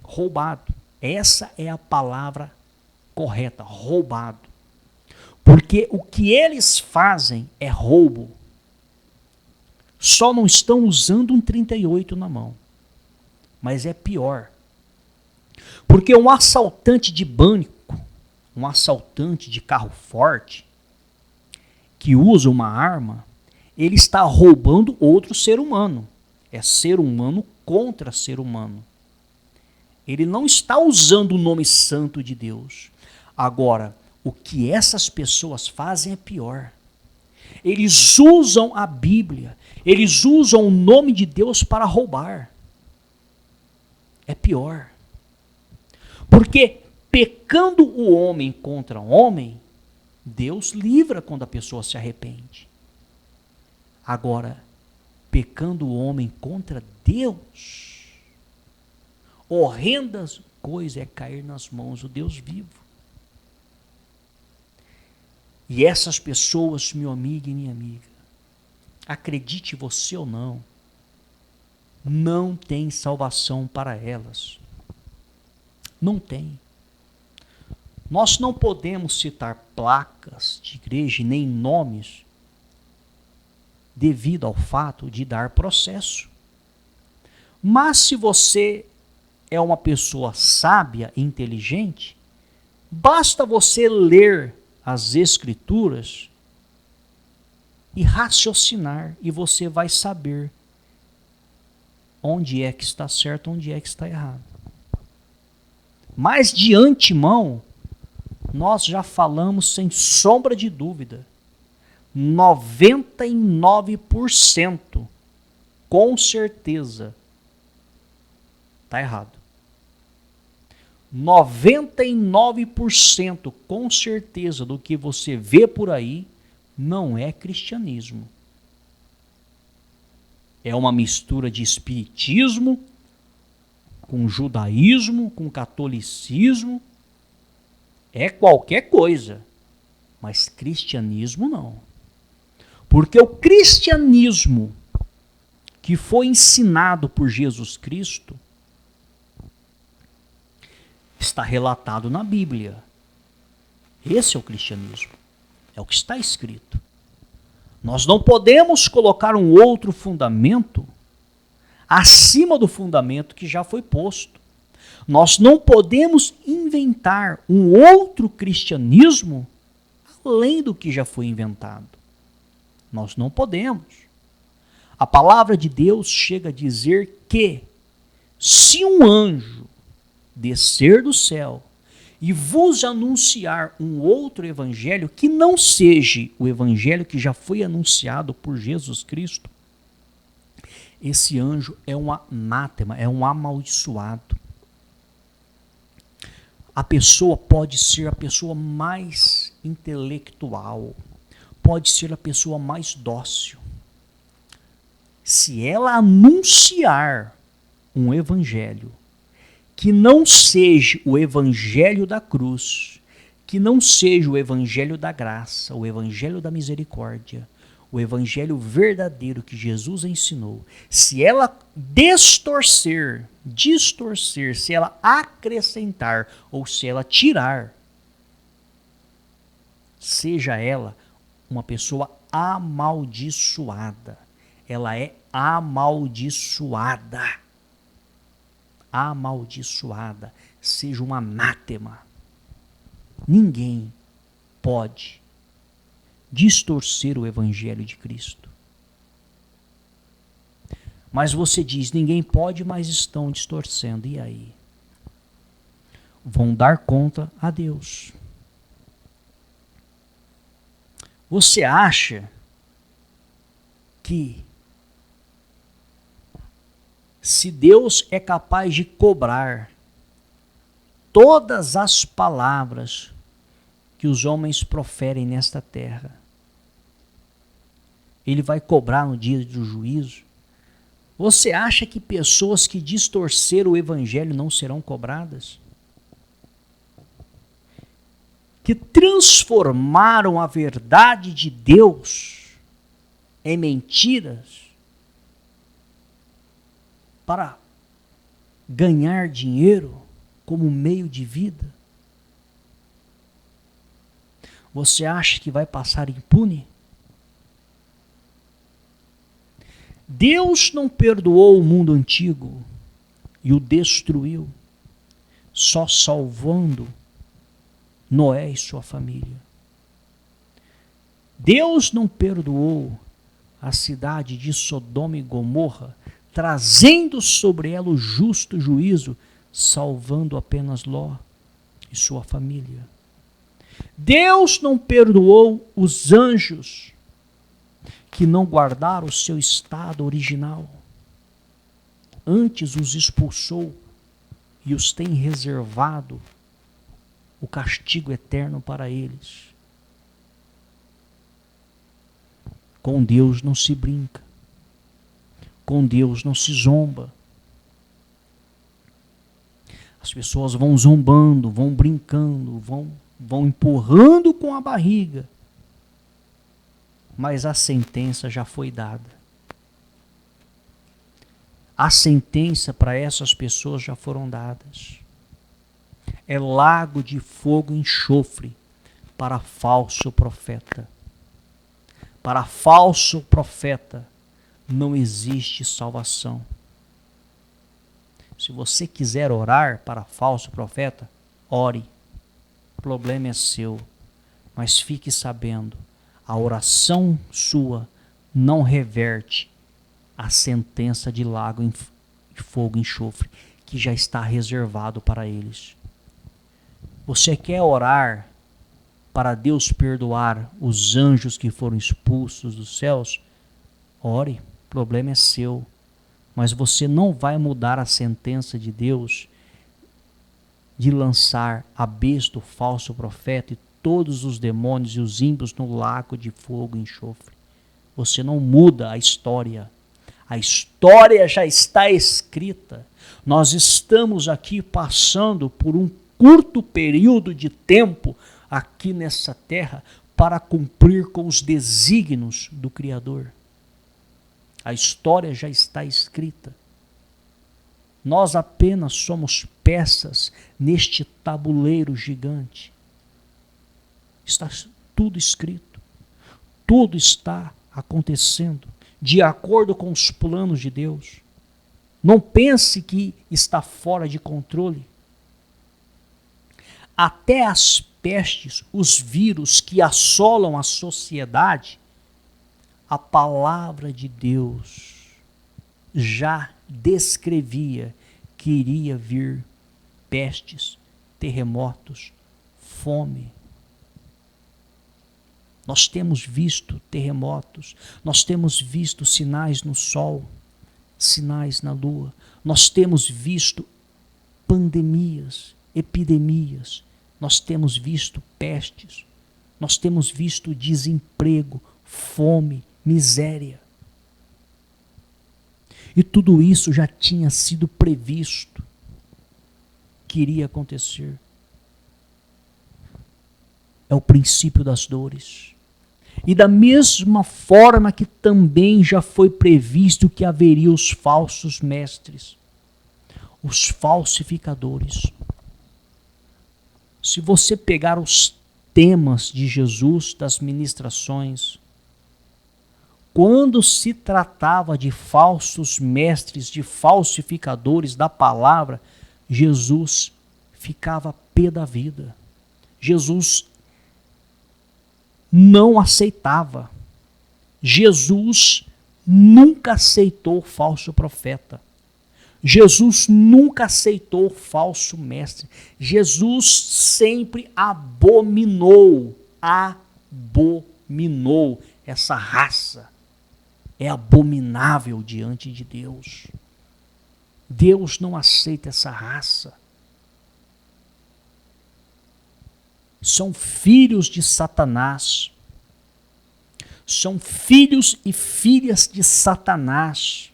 Roubado. Essa é a palavra correta, roubado. Porque o que eles fazem é roubo. Só não estão usando um 38 na mão. Mas é pior. Porque um assaltante de banco, um assaltante de carro forte, que usa uma arma, ele está roubando outro ser humano. É ser humano contra ser humano. Ele não está usando o nome santo de Deus. Agora, o que essas pessoas fazem é pior. Eles usam a Bíblia, eles usam o nome de Deus para roubar. É pior. Porque pecando o homem contra o homem, Deus livra quando a pessoa se arrepende. Agora, pecando o homem contra Deus, horrenda coisa é cair nas mãos do Deus vivo. E essas pessoas, meu amigo e minha amiga, acredite você ou não, não tem salvação para elas. Não tem. Nós não podemos citar placas de igreja, nem nomes, devido ao fato de dar processo. Mas se você é uma pessoa sábia e inteligente, basta você ler as Escrituras e raciocinar, e você vai saber onde é que está certo, onde é que está errado. Mas de antemão, nós já falamos sem sombra de dúvida, 99% com certeza está errado. 99% com certeza do que você vê por aí não é cristianismo. É uma mistura de espiritismo com judaísmo, com catolicismo. É qualquer coisa, mas cristianismo não. Porque o cristianismo que foi ensinado por Jesus Cristo está relatado na Bíblia. Esse é o cristianismo. É o que está escrito. Nós não podemos colocar um outro fundamento acima do fundamento que já foi posto. Nós não podemos inventar um outro cristianismo além do que já foi inventado. Nós não podemos. A palavra de Deus chega a dizer que se um anjo descer do céu e vos anunciar um outro evangelho que não seja o evangelho que já foi anunciado por Jesus Cristo, esse anjo é um anátema, é um amaldiçoado. A pessoa pode ser a pessoa mais intelectual, pode ser a pessoa mais dócil. Se ela anunciar um evangelho que não seja o evangelho da cruz, que não seja o evangelho da graça, o evangelho da misericórdia, o evangelho verdadeiro que Jesus ensinou, se ela distorcer, se ela acrescentar ou se ela tirar, seja ela uma pessoa amaldiçoada. Ela é amaldiçoada. Amaldiçoada. Seja um anátema. Ninguém pode distorcer o evangelho de Cristo. Mas você diz, ninguém pode, mas estão distorcendo. E aí? Vão dar conta a Deus. Você acha que se Deus é capaz de cobrar todas as palavras que os homens proferem nesta terra, Ele vai cobrar no dia do juízo? Você acha que pessoas que distorceram o evangelho não serão cobradas? Que transformaram a verdade de Deus em mentiras para ganhar dinheiro como meio de vida? Você acha que vai passar impune? Deus não perdoou o mundo antigo e o destruiu, só salvando Noé e sua família. Deus não perdoou a cidade de Sodoma e Gomorra, trazendo sobre ela o justo juízo, salvando apenas Ló e sua família. Deus não perdoou os anjos que não guardaram o seu estado original. Antes os expulsou e os tem reservado o castigo eterno para eles. Com Deus não se brinca. Com Deus não se zomba. As pessoas vão zombando, vão brincando, vão empurrando com a barriga. Mas a sentença já foi dada. A sentença para essas pessoas já foram dadas. É lago de fogo e enxofre para falso profeta, Para falso profeta não existe salvação. Se você quiser orar para falso profeta, ore. O problema é seu. Mas fique sabendo, a oração sua não reverte a sentença de lago de fogo e enxofre que já está reservado para eles. Você quer orar para Deus perdoar os anjos que foram expulsos dos céus? Ore, o problema é seu. Mas você não vai mudar a sentença de Deus de lançar a besta, o falso profeta e todos os demônios e os ímpios no lago de fogo e enxofre. Você não muda a história. A história já está escrita. Nós estamos aqui passando por um curto período de tempo aqui nessa terra para cumprir com os desígnios do Criador. A história já está escrita. Nós apenas somos peças neste tabuleiro gigante. Está tudo escrito. Tudo está acontecendo de acordo com os planos de Deus. Não pense que está fora de controle. Até as pestes, os vírus que assolam a sociedade, a palavra de Deus já descrevia que iria vir pestes, terremotos, fome. Nós temos visto terremotos, nós temos visto sinais no sol, sinais na lua, nós temos visto pandemias, epidemias, nós temos visto pestes, nós temos visto desemprego, fome, miséria. E tudo isso já tinha sido previsto que iria acontecer. É o princípio das dores. E da mesma forma que também já foi previsto que haveria os falsos mestres, os falsificadores. Se você pegar os temas de Jesus, das ministrações, quando se tratava de falsos mestres, de falsificadores da palavra, Jesus ficava pé da vida. Jesus não aceitava. Jesus nunca aceitou falso profeta. Jesus nunca aceitou falso mestre. Jesus sempre abominou essa raça. É abominável diante de Deus. Deus não aceita essa raça. São filhos de Satanás. São filhos e filhas de Satanás.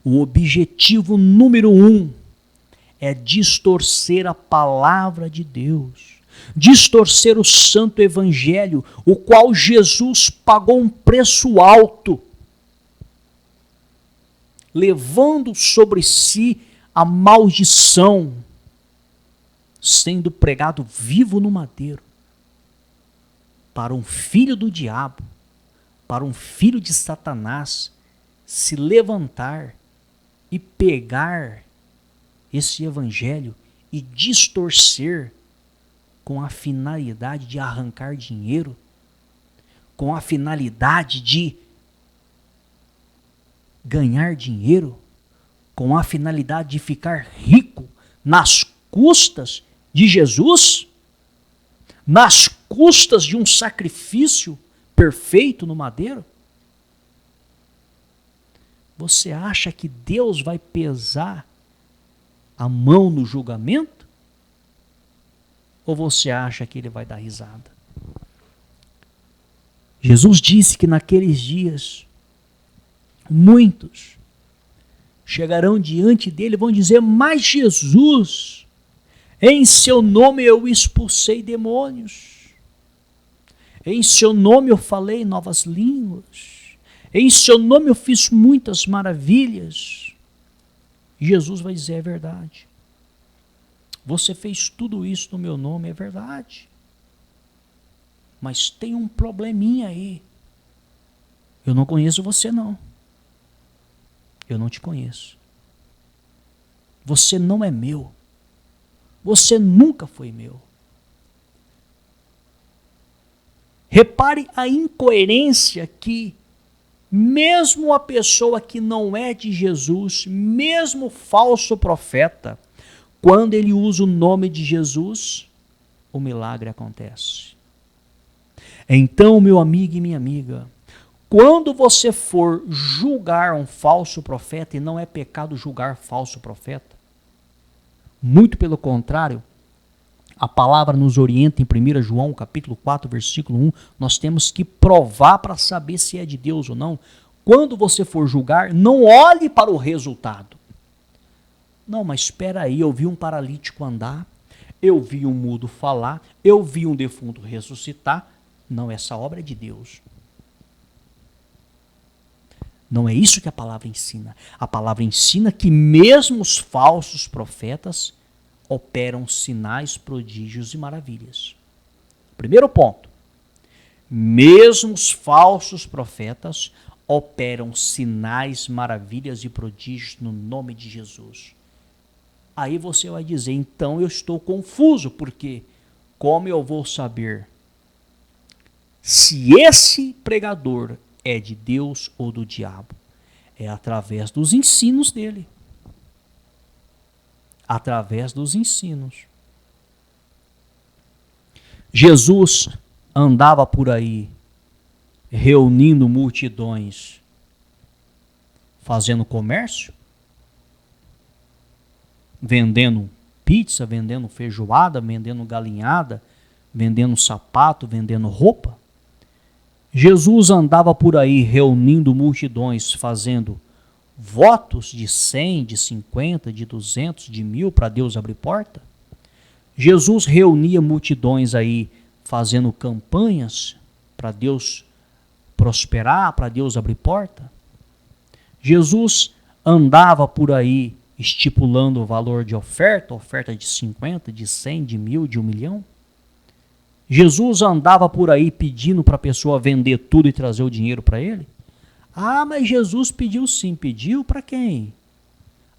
O objetivo número 1 é distorcer a palavra de Deus. Distorcer o santo evangelho, o qual Jesus pagou um preço alto, levando sobre si a maldição, sendo pregado vivo no madeiro, para um filho do diabo, para um filho de Satanás, se levantar e pegar esse evangelho e distorcer com a finalidade de arrancar dinheiro, com a finalidade de ganhar dinheiro, com a finalidade de ficar rico nas custas de Jesus, nas custas de um sacrifício perfeito no madeiro. Você acha que Deus vai pesar a mão no julgamento? Ou você acha que ele vai dar risada? Jesus disse que naqueles dias, muitos chegarão diante dele e vão dizer: mas Jesus, em seu nome eu expulsei demônios, em seu nome eu falei novas línguas, em seu nome eu fiz muitas maravilhas. E Jesus vai dizer: é verdade. Você fez tudo isso no meu nome, é verdade. mas tem um probleminha aí. Eu não conheço você, não. Eu não te conheço. Você não é meu. Você nunca foi meu. Repare a incoerência que mesmo a pessoa que não é de Jesus, mesmo o falso profeta, quando ele usa o nome de Jesus, o milagre acontece. Então, meu amigo e minha amiga, quando você for julgar um falso profeta, e não é pecado julgar falso profeta, muito pelo contrário, a palavra nos orienta em 1 João, capítulo 4, versículo 1, nós temos que provar para saber se é de Deus ou não. Quando você for julgar, não olhe para o resultado. Não, mas espera aí, eu vi um paralítico andar, eu vi um mudo falar, eu vi um defunto ressuscitar. Não, essa obra é de Deus. Não é isso que a palavra ensina. A palavra ensina que mesmo os falsos profetas operam sinais, prodígios e maravilhas. Primeiro ponto. Mesmo os falsos profetas operam sinais, maravilhas e prodígios no nome de Jesus. Aí você vai dizer, então eu estou confuso, porque como eu vou saber se esse pregador é de Deus ou do diabo? É através dos ensinos dele. Através dos ensinos. Jesus andava por aí reunindo multidões, fazendo comércio, vendendo pizza, vendendo feijoada, vendendo galinhada, vendendo sapato, vendendo roupa. Jesus andava por aí reunindo multidões, fazendo votos de 100, de 50, de 200, de 1000 para Deus abrir porta. Jesus reunia multidões aí fazendo campanhas para Deus prosperar, para Deus abrir porta. Jesus andava por aí estipulando o valor de oferta, oferta de 50, de 100, de 1000, de 1 milhão. Jesus andava por aí pedindo para a pessoa vender tudo e trazer o dinheiro para ele. Ah, mas Jesus pediu sim. Pediu para quem?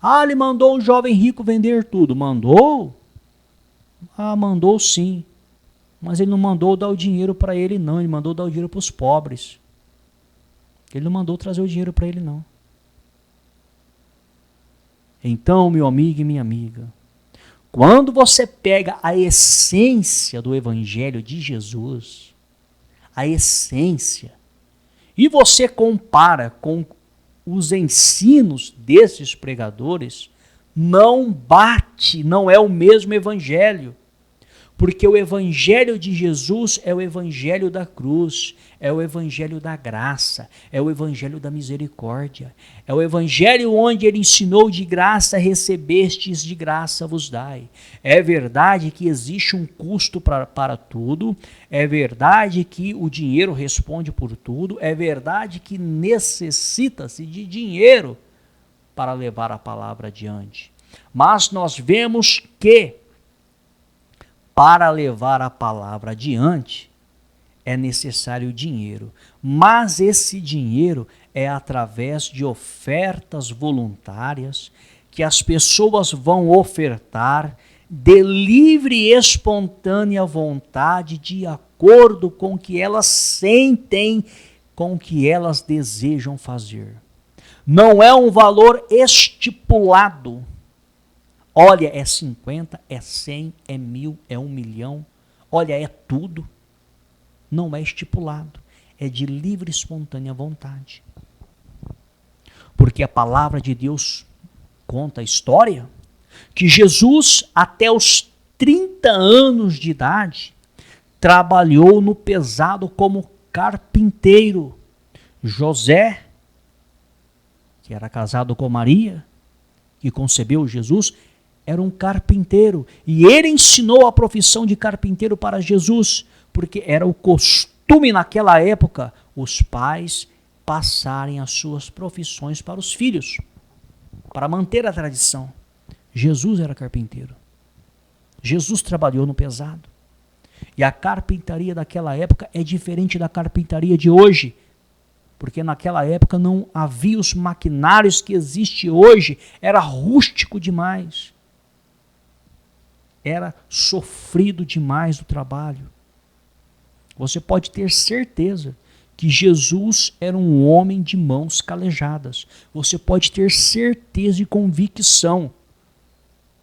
Ah, ele mandou o jovem rico vender tudo. Mandou? Ah, mandou sim. Mas ele não mandou dar o dinheiro para ele, não. Ele mandou dar o dinheiro para os pobres. Ele não mandou trazer o dinheiro para ele, não. Então, meu amigo e minha amiga, quando você pega a essência do Evangelho de Jesus, a essência, e você compara com os ensinos desses pregadores, não bate, não é o mesmo Evangelho. Porque o Evangelho de Jesus é o Evangelho da cruz, é o Evangelho da graça, é o Evangelho da misericórdia, é o Evangelho onde ele ensinou de graça recebestes, de graça vos dai. É verdade que existe um custo para tudo, é verdade que o dinheiro responde por tudo, é verdade que necessita-se de dinheiro para levar a palavra adiante. Mas nós vemos que para levar a palavra adiante, é necessário dinheiro. Mas esse dinheiro é através de ofertas voluntárias que as pessoas vão ofertar de livre e espontânea vontade, de acordo com o que elas sentem, com o que elas desejam fazer. Não é um valor estipulado. Olha, é 50, é 100, é 1000, é 1 milhão. Olha, é tudo. Não é estipulado. É de livre e espontânea vontade. Porque a palavra de Deus conta a história que Jesus, até os 30 anos de idade, trabalhou no pesado como carpinteiro. José, que era casado com Maria, que concebeu Jesus, era um carpinteiro, e ele ensinou a profissão de carpinteiro para Jesus, porque era o costume naquela época os pais passarem as suas profissões para os filhos, para manter a tradição. Jesus era carpinteiro. Jesus trabalhou no pesado. E a carpintaria daquela época é diferente da carpintaria de hoje. Porque naquela época não havia os maquinários que existem hoje. Era rústico demais. Era sofrido demais o trabalho. Você pode ter certeza que Jesus era um homem de mãos calejadas. Você pode ter certeza e convicção.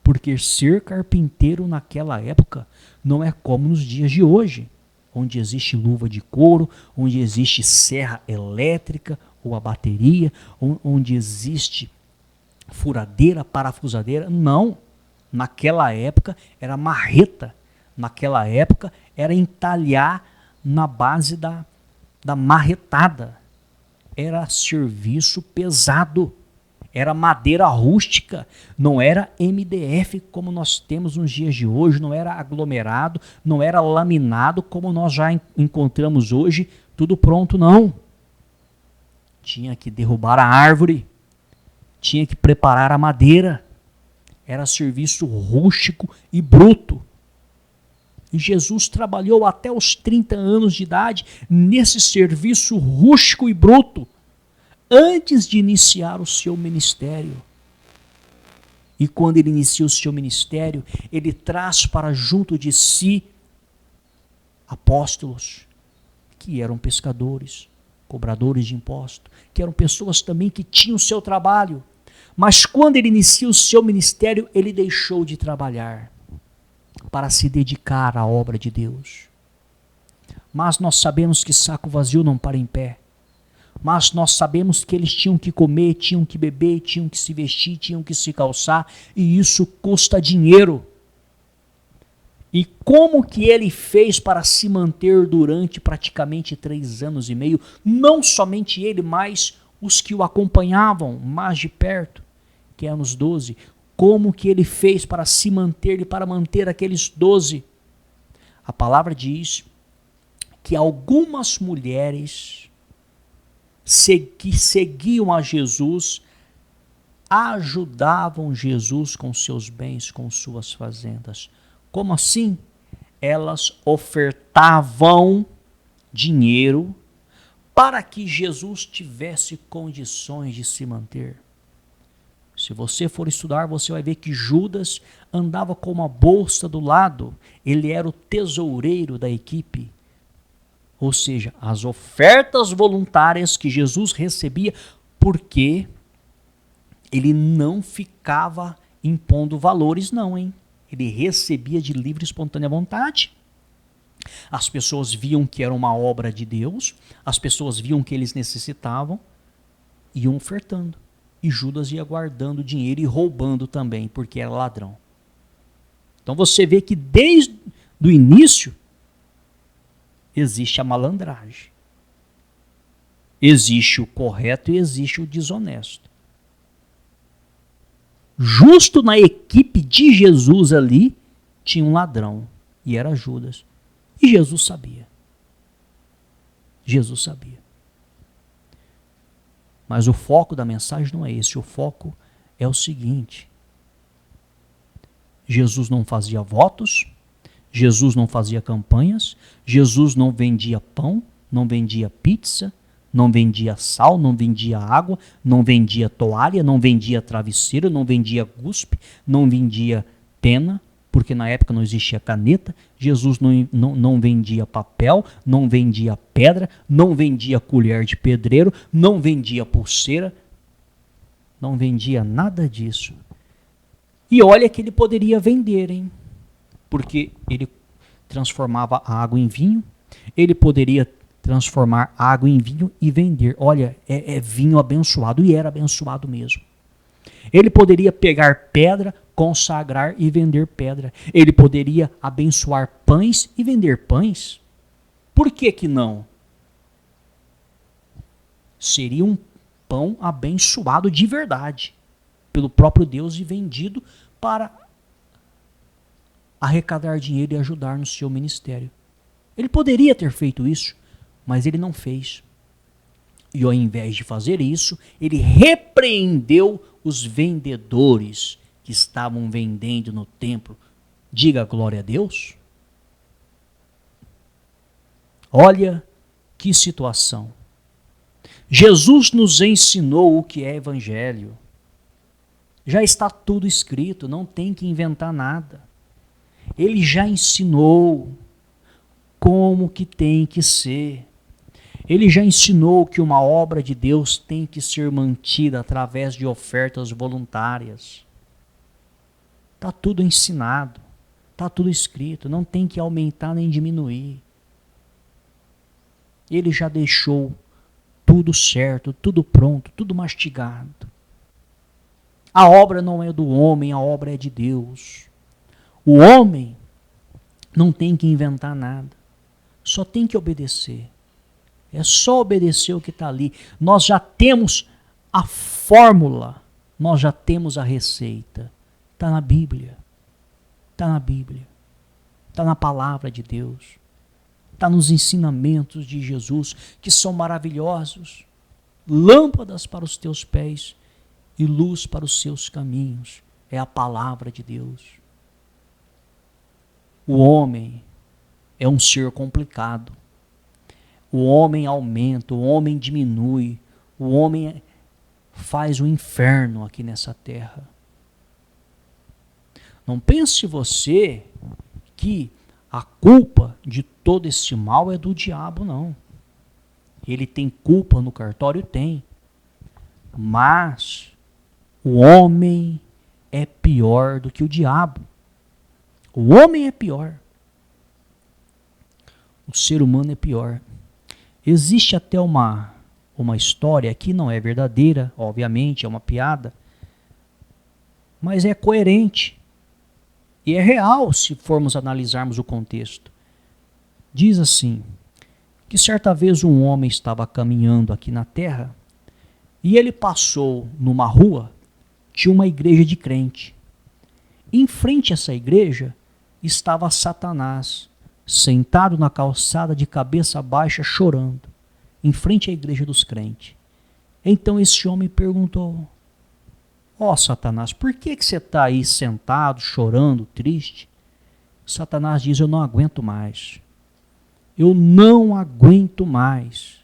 Porque ser carpinteiro naquela época não é como nos dias de hoje, onde existe luva de couro, onde existe serra elétrica ou a bateria, onde existe furadeira, parafusadeira. Não. Naquela época era marreta. Naquela época era entalhar na base da marretada. Era serviço pesado. Era madeira rústica. Não era MDF como nós temos nos dias de hoje. Não era aglomerado. Não era laminado como nós já encontramos hoje. Tudo pronto, não. Tinha que derrubar a árvore. Tinha que preparar a madeira. Era serviço rústico e bruto. E Jesus trabalhou até os 30 anos de idade nesse serviço rústico e bruto, antes de iniciar o seu ministério. E quando ele inicia o seu ministério, ele traz para junto de si apóstolos, que eram pescadores, cobradores de impostos, que eram pessoas também que tinham o seu trabalho. Mas quando ele inicia o seu ministério, ele deixou de trabalhar para se dedicar à obra de Deus. Mas nós sabemos que saco vazio não para em pé. Mas nós sabemos que eles tinham que comer, tinham que beber, tinham que se vestir, tinham que se calçar, e isso custa dinheiro. E como que ele fez para se manter durante praticamente 3 anos e meio? Não somente ele, mas os que o acompanhavam mais de perto, que eram os 12. Como que ele fez para se manter e para manter aqueles 12? A palavra diz que algumas mulheres que seguiam a Jesus ajudavam Jesus com seus bens, com suas fazendas. Como assim? Elas ofertavam dinheiro para que Jesus tivesse condições de se manter. Se você for estudar, você vai ver que Judas andava com uma bolsa do lado. Ele era o tesoureiro da equipe. Ou seja, as ofertas voluntárias que Jesus recebia, porque ele não ficava impondo valores, não, hein? Ele recebia de livre e espontânea vontade. As pessoas viam que era uma obra de Deus, as pessoas viam que eles necessitavam, iam ofertando. E Judas ia guardando dinheiro e roubando também, porque era ladrão. Então você vê que desde o início existe a malandragem. Existe o correto e existe o desonesto. Justo na equipe de Jesus ali, tinha um ladrão, e era Judas. E Jesus sabia. Jesus sabia. Mas o foco da mensagem não é esse. O foco é o seguinte. Jesus não fazia votos, Jesus não fazia campanhas, Jesus não vendia pão, não vendia pizza, não vendia sal, não vendia água, não vendia toalha, não vendia travesseiro, não vendia guspe, não vendia pena, porque na época não existia caneta. Jesus não vendia papel, não vendia pedra, não vendia colher de pedreiro, não vendia pulseira, não vendia nada disso. E olha que ele poderia vender, hein? Porque ele transformava a água em vinho, ele poderia transformar água em vinho e vender. Olha, é vinho abençoado, e era abençoado mesmo. Ele poderia pegar pedra, consagrar e vender pedra. Ele poderia abençoar pães e vender pães. Por que que não? Seria um pão abençoado de verdade pelo próprio Deus e vendido para arrecadar dinheiro e ajudar no seu ministério. Ele poderia ter feito isso, mas ele não fez. E ao invés de fazer isso, ele repreendeu os vendedores que estavam vendendo no templo. Diga glória a Deus. Olha que situação. Jesus nos ensinou o que é evangelho. Já está tudo escrito, não tem que inventar nada. Ele já ensinou como que tem que ser. Ele já ensinou que uma obra de Deus tem que ser mantida através de ofertas voluntárias. Está tudo ensinado, está tudo escrito, não tem que aumentar nem diminuir. Ele já deixou tudo certo, tudo pronto, tudo mastigado. A obra não é do homem, a obra é de Deus. O homem não tem que inventar nada, só tem que obedecer. É só obedecer o que está ali. Nós já temos a fórmula, nós já temos a receita. Está na Bíblia. Está na Bíblia. Está na palavra de Deus. Está nos ensinamentos de Jesus, que são maravilhosos. Lâmpadas para os teus pés e luz para os seus caminhos. É a palavra de Deus. O homem é um ser complicado. O homem aumenta, o homem diminui, o homem faz o inferno aqui nessa terra. Não pense você que a culpa de todo esse mal é do diabo, não. Ele tem culpa no cartório? Tem. Mas o homem é pior do que o diabo. O homem é pior. O ser humano é pior. Existe até uma história que não é verdadeira, obviamente, é uma piada, mas é coerente e é real se formos analisarmos o contexto. Diz assim, que certa vez um homem estava caminhando aqui na terra e ele passou numa rua, tinha uma igreja de crente. Em frente a essa igreja estava Satanás, sentado na calçada de cabeça baixa chorando, em frente à igreja dos crentes. Então esse homem perguntou, ó Satanás, por que você está aí sentado, chorando, triste? Satanás diz, eu não aguento mais. Eu não aguento mais.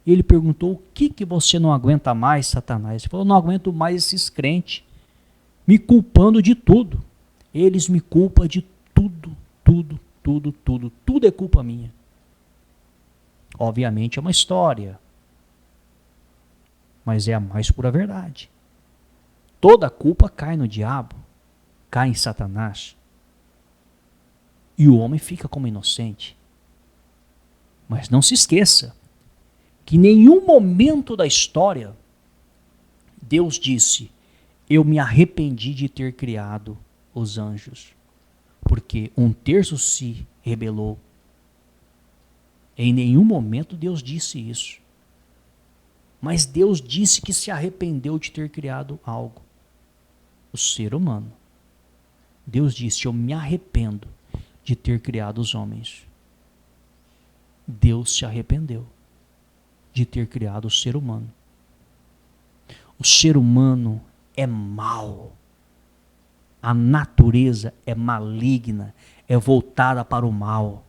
Ele perguntou, o que você não aguenta mais, Satanás? Ele falou, eu não aguento mais esses crentes me culpando de tudo. Eles me culpam de tudo, tudo é culpa minha. Obviamente é uma história, mas é a mais pura verdade. Toda a culpa cai no diabo, cai em Satanás. E o homem fica como inocente. Mas não se esqueça que em nenhum momento da história Deus disse, eu me arrependi de ter criado os anjos, porque um terço se rebelou. Em nenhum momento Deus disse isso. Mas Deus disse que se arrependeu de ter criado algo. O ser humano. Deus disse, eu me arrependo de ter criado os homens. Deus se arrependeu de ter criado o ser humano. O ser humano é mau. A natureza é maligna, é voltada para o mal.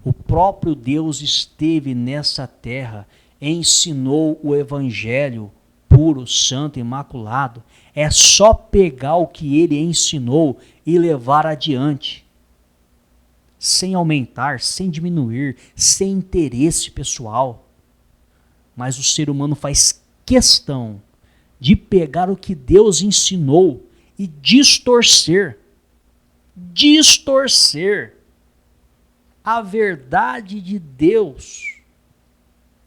O próprio Deus esteve nessa terra, ensinou o evangelho puro, santo, imaculado. É só pegar o que ele ensinou e levar adiante. Sem aumentar, sem diminuir, sem interesse pessoal. Mas o ser humano faz questão de pegar o que Deus ensinou e distorcer a verdade de Deus.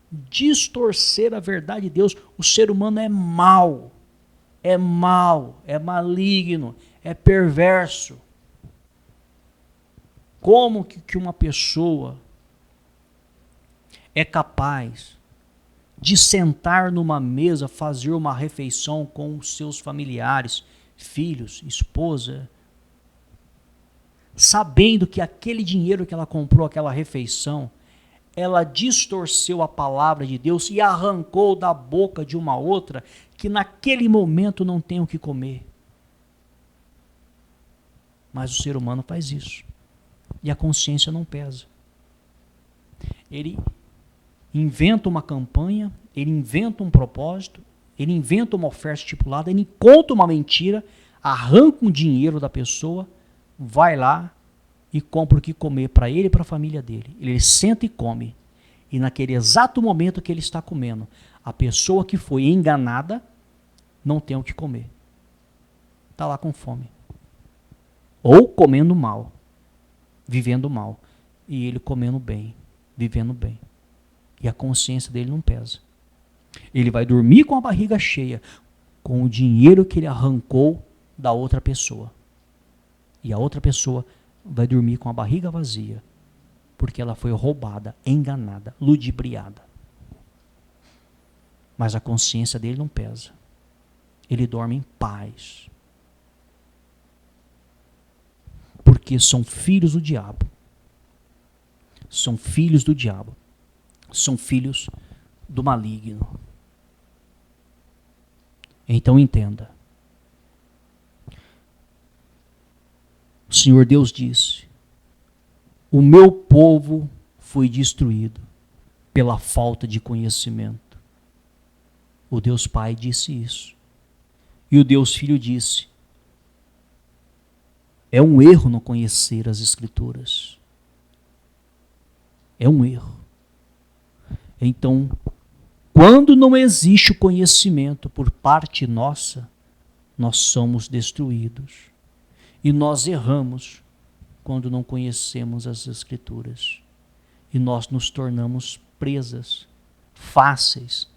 Distorcer a verdade de Deus. O ser humano é mau, é maligno, é perverso. Como que uma pessoa é capaz de sentar numa mesa, fazer uma refeição com os seus familiares, filhos, esposa, sabendo que aquele dinheiro que ela comprou, aquela refeição, ela distorceu a palavra de Deus e arrancou da boca de uma outra que naquele momento não tem o que comer. Mas o ser humano faz isso. e a consciência não pesa. Ele inventa uma campanha, ele inventa um propósito, ele inventa uma oferta estipulada, ele conta uma mentira, arranca um dinheiro da pessoa, vai lá e compra o que comer para ele e para a família dele. Ele senta e come. E naquele exato momento que ele está comendo, a pessoa que foi enganada não tem o que comer. Está lá com fome. Ou comendo mal, vivendo mal. E ele comendo bem, vivendo bem. E a consciência dele não pesa. Ele vai dormir com a barriga cheia, com o dinheiro que ele arrancou da outra pessoa. E a outra pessoa vai dormir com a barriga vazia, porque ela foi roubada, enganada, ludibriada. Mas a consciência dele não pesa. Ele dorme em paz. Porque são filhos do diabo. São filhos do diabo. São filhos do maligno. Então entenda. O Senhor Deus disse: o meu povo foi destruído pela falta de conhecimento. O Deus Pai disse isso. E o Deus Filho disse: é um erro não conhecer as Escrituras. É um erro. Então, quando não existe o conhecimento por parte nossa, nós somos destruídos. E nós erramos quando não conhecemos as Escrituras. E nós nos tornamos presas fáceis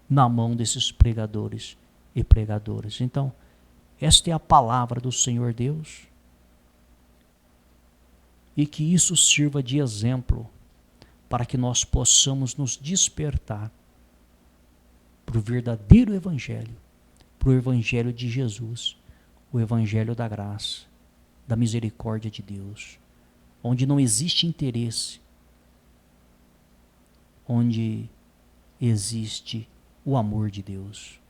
na mão desses pregadores e pregadoras. Então, esta é a palavra do Senhor Deus. E que isso sirva de exemplo para que nós possamos nos despertar para o verdadeiro Evangelho, para o Evangelho de Jesus, o Evangelho da graça, da misericórdia de Deus, onde não existe interesse, onde existe o amor de Deus.